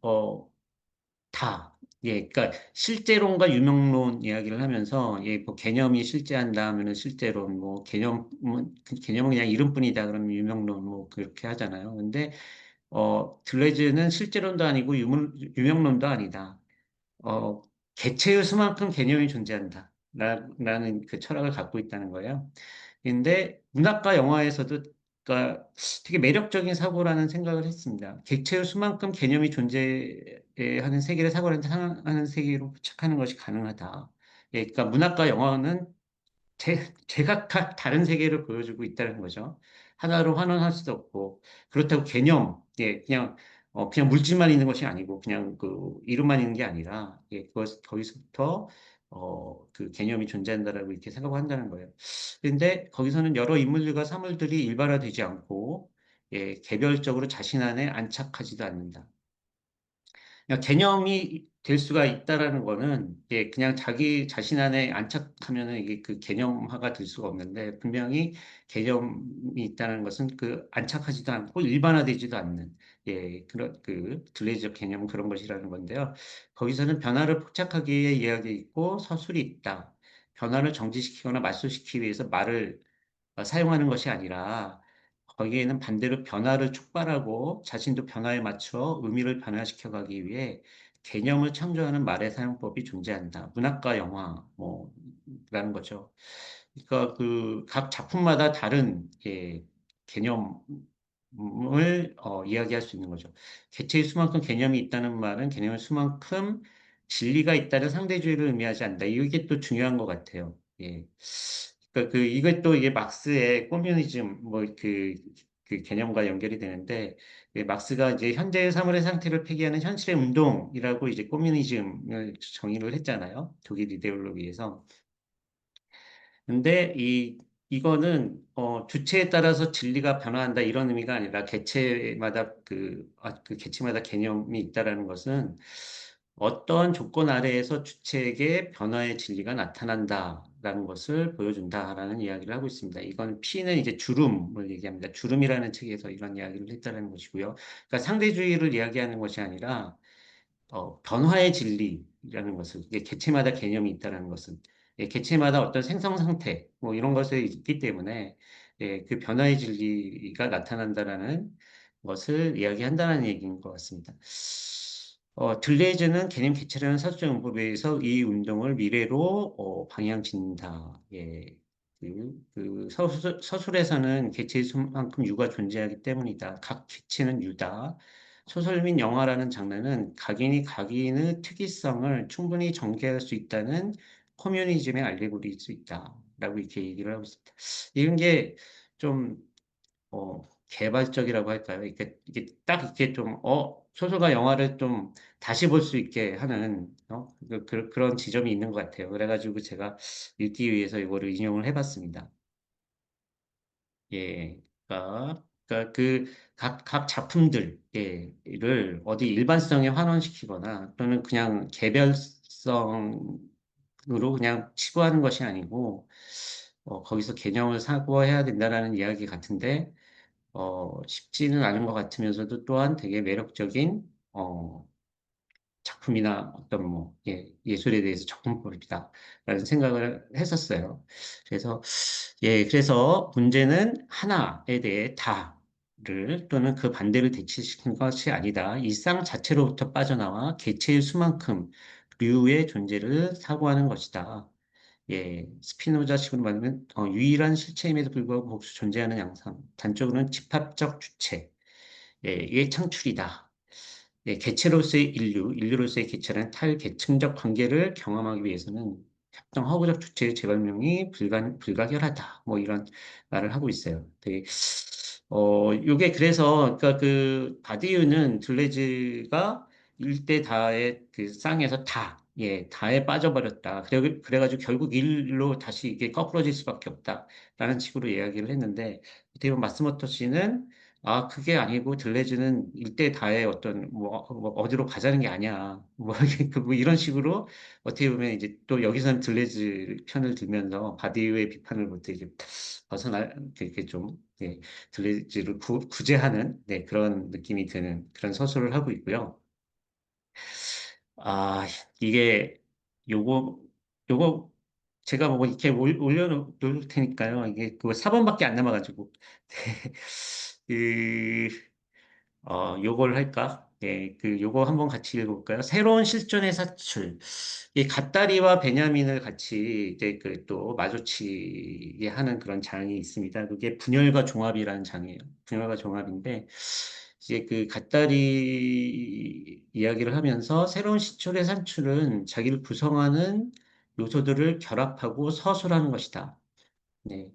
다. 예, 그러니까 실제론과 유명론 이야기를 하면서 뭐 개념이 실제한다 하면은 실제론, 뭐 개념은 그냥 이름뿐이다 그러면 유명론 뭐 그렇게 하잖아요. 근데 들레즈는 실제론도 아니고 유명론도 아니다. 어, 개체의 수만큼 개념이 존재한다. 라는 그 철학을 갖고 있다는 거예요. 근데 문학과 영화에서도 그러니까 되게 매력적인 사고라는 생각을 했습니다. 객체의 수만큼 개념이 존재하는 세계를 사고를 하는 세계로 포착하는 것이 가능하다. 예, 그러니까 문학과 영화는 제각각 다른 세계를 보여주고 있다는 거죠. 하나로 환원할 수도 없고 그렇다고 개념, 그냥 물질만 있는 것이 아니고 그냥 그 이름만 있는 게 아니라 거기서부터 그 개념이 존재한다라고 이렇게 생각한다는 거예요. 그런데 거기서는 여러 인물들과 사물들이 일반화되지 않고 개별적으로 자신 안에 안착하지도 않는다. 그냥 개념이 될 수가 있다라는 거는 그냥 자기 자신 안에 안착하면은 이게 그 개념화가 될 수가 없는데 분명히 개념이 있다는 것은 그 안착하지도 않고 일반화되지도 않는 그런 그 둘레지적 개념 그런 것이라는 건데요. 거기서는 변화를 포착하기 위해 이야기 있고 서술이 있다. 변화를 정지시키거나 맞소시키기 위해서 말을 사용하는 것이 아니라 거기에는 반대로 변화를 촉발하고 자신도 변화에 맞춰 의미를 변화시켜 가기 위해 개념을 창조하는 말의 사용법이 존재한다. 문학과 영화, 라는 거죠. 그러니까 그 각 작품마다 다른 개념을 이야기할 수 있는 거죠. 개체의 수만큼 개념이 있다는 말은 개념의 수만큼 진리가 있다는 상대주의를 의미하지 않는다. 이게 또 중요한 것 같아요. 예. 그러니까 이것도 이게 막스의 코뮤니즘 그 개념과 연결이 되는데 막스가 이제 현재의 사물의 상태를 폐기하는 현실의 운동이라고 이제 코뮤니즘을 정의를 했잖아요. 독일 이데올로기에서. 근데 이거는 주체에 따라서 진리가 변화한다 이런 의미가 아니라 개체마다 그 개체마다 개념이 있다라는 것은 어떤 조건 아래에서 주체에게 변화의 진리가 나타난다라는 것을 보여준다라는 이야기를 하고 있습니다. 이건 P는 이제 주름을 얘기합니다. 주름이라는 책에서 이런 이야기를 했다는 것이고요. 그러니까 상대주의를 이야기하는 것이 아니라 변화의 진리라는 것을, 이게 개체마다 개념이 있다는 것은, 개체마다 어떤 생성 상태, 뭐 이런 것이 있기 때문에, 그 변화의 진리가 나타난다라는 것을 이야기한다는 얘기인 것 같습니다. 들레이즈는 개념 개체라는 사수적 문법에 의해서 이 운동을 미래로 방향 짓는다. 서술에서는 개체의 수만큼 유가 존재하기 때문이다. 각 개체는 유다. 소설 및 영화라는 장르는 각인이 각인의 특이성을 충분히 전개할 수 있다는 커뮤니즘의 알레고리일 수 있다. 라고 이렇게 얘기를 하고 있습니다. 이런 게 좀, 개발적이라고 할까요? 이게 딱 이렇게 좀, 소설과 영화를 좀 다시 볼 수 있게 하는, 그런 지점이 있는 것 같아요. 그래가지고 제가 읽기 위해서 이거를 인용을 해봤습니다. 예, 그러니까 각 작품들을 어디 일반성에 환원시키거나 또는 그냥 개별성으로 그냥 치부하는 것이 아니고 거기서 개념을 사고해야 된다라는 이야기 같은데 쉽지는 않은 것 같으면서도 또한 되게 매력적인 작품이나 어떤 뭐 예술에 대해서 접근법이다라는 생각을 했었어요. 그래서 그래서 문제는 하나에 대해 다를 또는 그 반대를 대치시킨 것이 아니다. 일상 자체로부터 빠져나와 개체의 수만큼 류의 존재를 사고하는 것이다. 스피노자식으로 말하면 유일한 실체임에도 불구하고 복수 존재하는 양상, 단적으로는 집합적 주체, 이게 창출이다. 개체로서의 인류로서의 개체라는 탈계층적 관계를 경험하기 위해서는 협동 허구적 주체의 재발명이 불가결하다. 뭐 이런 말을 하고 있어요. 요게 그래서, 그러니까 그, 바디우는 둘레즈가 일대 다의 그 쌍에서 다에 빠져버렸다. 그래가지고 결국 일로 다시 이게 거꾸러질 수밖에 없다. 라는 식으로 이야기를 했는데, 어떻게 보면 마스모토 씨는 그게 아니고 들레즈는 일대 다의 어떤 뭐 어디로 가자는 게 아니야. 뭐, 뭐 이런 식으로 어떻게 보면 이제 또 여기서는 들레즈 편을 들면서 바디의 비판을부터 이제 이렇게 좀 들레즈를 구제하는 그런 느낌이 드는 그런 서술을 하고 있고요. 아, 이게 요거 요거 제가 뭐 이렇게 올려놓을 테니까요. 이게 그거 4번밖에 안 남아가지고. 그 요걸 할까? 요거 한번 같이 읽어볼까요? 새로운 실존의 사출. 이 갓다리와 베냐민을 같이 이제 그 또 마주치게 하는 그런 장이 있습니다. 그게 분열과 종합이라는 장이에요. 분열과 종합인데, 이제 그 갓다리 이야기를 하면서 새로운 시출의 산출은 자기를 구성하는 요소들을 결합하고 서술하는 것이다. 네.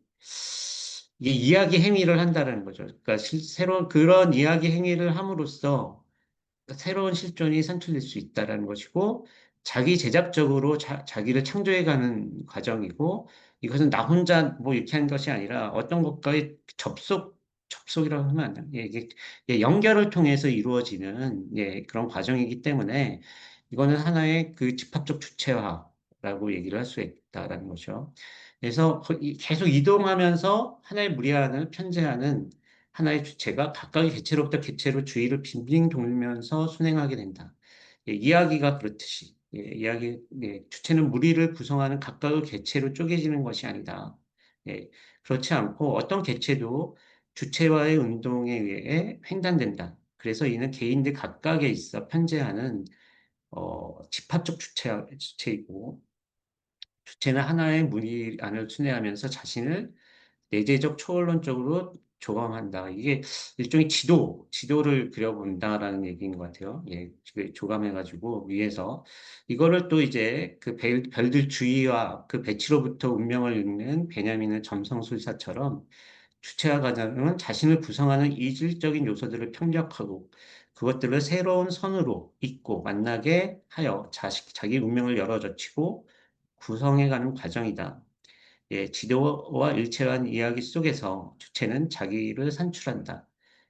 이게 이야기 행위를 한다는 거죠. 그러니까 새로운 그런 이야기 행위를 함으로써 새로운 실존이 산출될 수 있다라는 것이고, 자기 제작적으로 자기를 창조해가는 과정이고, 이것은 나 혼자 뭐 이렇게 하는 것이 아니라 어떤 것과의 접속이라고 하면 안 돼요. 이게 연결을 통해서 이루어지는 그런 과정이기 때문에 이거는 하나의 그 집합적 주체화라고 얘기를 할 수 있다라는 거죠. 그래서 계속 이동하면서 하나의 무리안을 편재하는 하나의 주체가 각각의 개체로부터 개체로 주위를 빙빙 돌면서 순행하게 된다. 이야기가 그렇듯이 주체는 무리를 구성하는 각각의 개체로 쪼개지는 것이 아니다. 그렇지 않고 어떤 개체도 주체와의 운동에 의해 횡단된다. 그래서 이는 개인들 각각에 있어 편재하는 집합적 주체이고 주체는 하나의 무리 안을 순회하면서 자신을 내재적 초월론적으로 조감한다. 이게 일종의 지도를 그려본다라는 얘기인 것 같아요. 조감해가지고 위에서 이거를 또 이제 그 별들 주위와 그 배치로부터 운명을 읽는 베냐민의 점성술사처럼 주체와 가장은 자신을 구성하는 이질적인 요소들을 평력하고 그것들을 새로운 선으로 잇고 만나게 하여 자기 운명을 열어젖히고 구성해가는 과정이다. 지도와 일체화한 이야기 속에서 주체는 자기를 산출한다.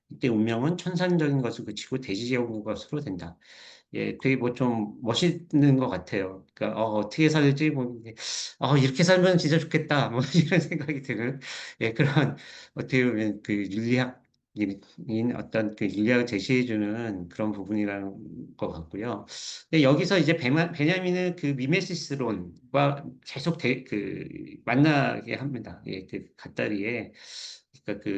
이때 운명은 천상적인 것을 그치고 대지제국의 것으로 된다. 되게 뭐 좀 멋있는 것 같아요. 그러니까 어떻게 살지 뭐 이렇게 살면 진짜 좋겠다. 뭐 이런 생각이 드는 그런 어떻게 보면 그 윤리학인 어떤 그 윤리학을 제시해주는 그런 부분이라는 것 같고요. 근데 여기서 이제 베냐민은 그 미메시스론과 계속 만나게 합니다. 그 갓다리에 그러니까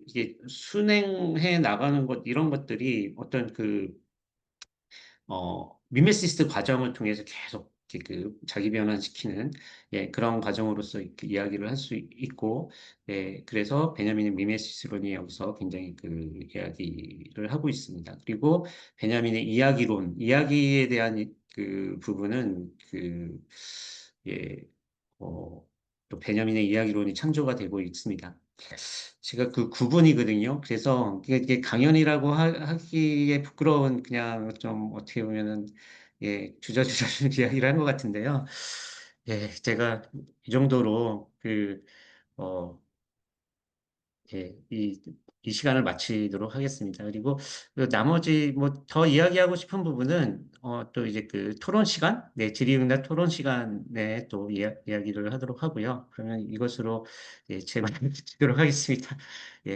이게 순행해 나가는 것 이런 것들이 어떤 미메시스 과정을 통해서 계속 이렇게 자기 변환시키는 그런 과정으로서 이렇게 이야기를 할 수 있고 그래서 베냐민의 미메시스론이 여기서 굉장히 그 이야기를 하고 있습니다. 그리고 베냐민의 이야기에 대한 그 부분은 예, 또 베냐민의 이야기론이 창조가 되고 있습니다. 제가 그 구분이거든요. 그래서 이게 강연이라고 하기에 부끄러운 그냥 좀 어떻게 보면은 주저주저 이야기를 한 것 같은데요. 제가 이 정도로 어, 이 시간을 마치도록 하겠습니다. 그리고 그 나머지 뭐 더 이야기하고 싶은 부분은 또 이제 그 토론 시간, 질의응답 토론 시간에 또 이야기를 하도록 하고요. 그러면 이것으로 제 말을 마치도록 하겠습니다.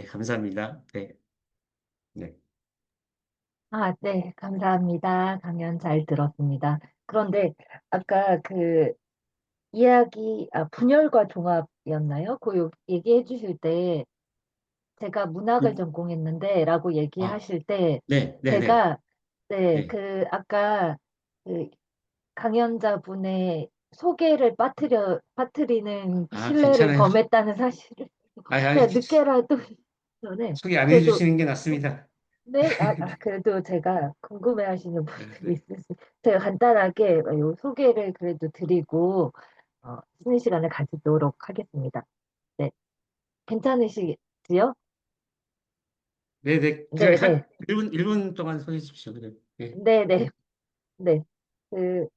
감사합니다. 네. 네. 아, 네, 감사합니다. 강연 잘 들었습니다. 그런데 아까 그 분열과 종합이었나요? 얘기해 주실 때 제가 문학을 네. 전공했는데 라고 아, 얘기하실 때 네, 네, 네, 제가 네, 네. 아까 그 강연자분의 소개를 빠뜨리는 아, 신뢰를 괜찮아요. 범했다는 사실을 아, 아, 제가 늦게라도 전에 소개 안 그래도 해주시는 게 낫습니다. 네, 그래도 제가 궁금해하시는 네, 분들이 네. 있으시 제가 간단하게 요 소개를 그래도 드리고 쉬는 시간을 가지도록 하겠습니다. 네, 괜찮으시지요? 네, 네. 네, 네, 1분 동안 소개해 주십시오. 그래. 네. 네, 네, 네. 그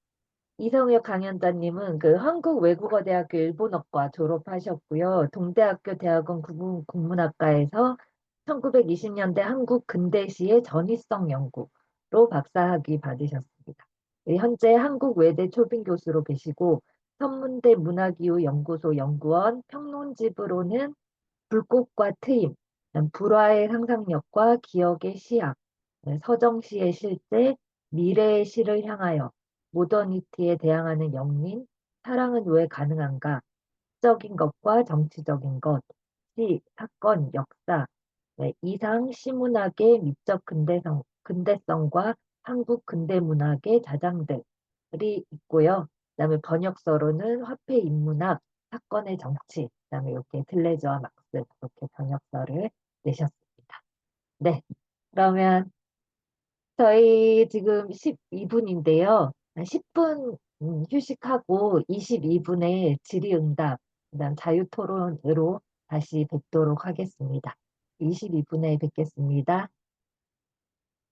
이성혁 강연자님은 그 한국외국어대학교 일본어과 졸업하셨고요. 동대학교 대학원 국문학과에서 1920년대 한국 근대시의 전위성 연구로 박사학위 받으셨습니다. 네, 현재 한국 외대 초빙 교수로 계시고 천문대 문화기후 연구소 연구원 평론집으로는 불꽃과 트임, 불화의 상상력과 기억의 시학, 서정시의 실제, 미래의 시를 향하여, 모더니티에 대항하는 영민, 사랑은 왜 가능한가, 적인 것과 정치적인 것, 시, 사건, 역사, 이상 시문학의 미적 근대성과 한국 근대문학의 자장들이 있고요. 그다음에 번역서로는 화폐 인문학, 사건의 정치, 그다음에 이렇게 들레즈와 막스 이렇게 번역서를 내셨습니다. 네, 그러면 저희 지금 12분인데요. 10분 휴식하고 22분에 질의응답, 그다음 자유토론으로 다시 뵙도록 하겠습니다. 22분에 뵙겠습니다.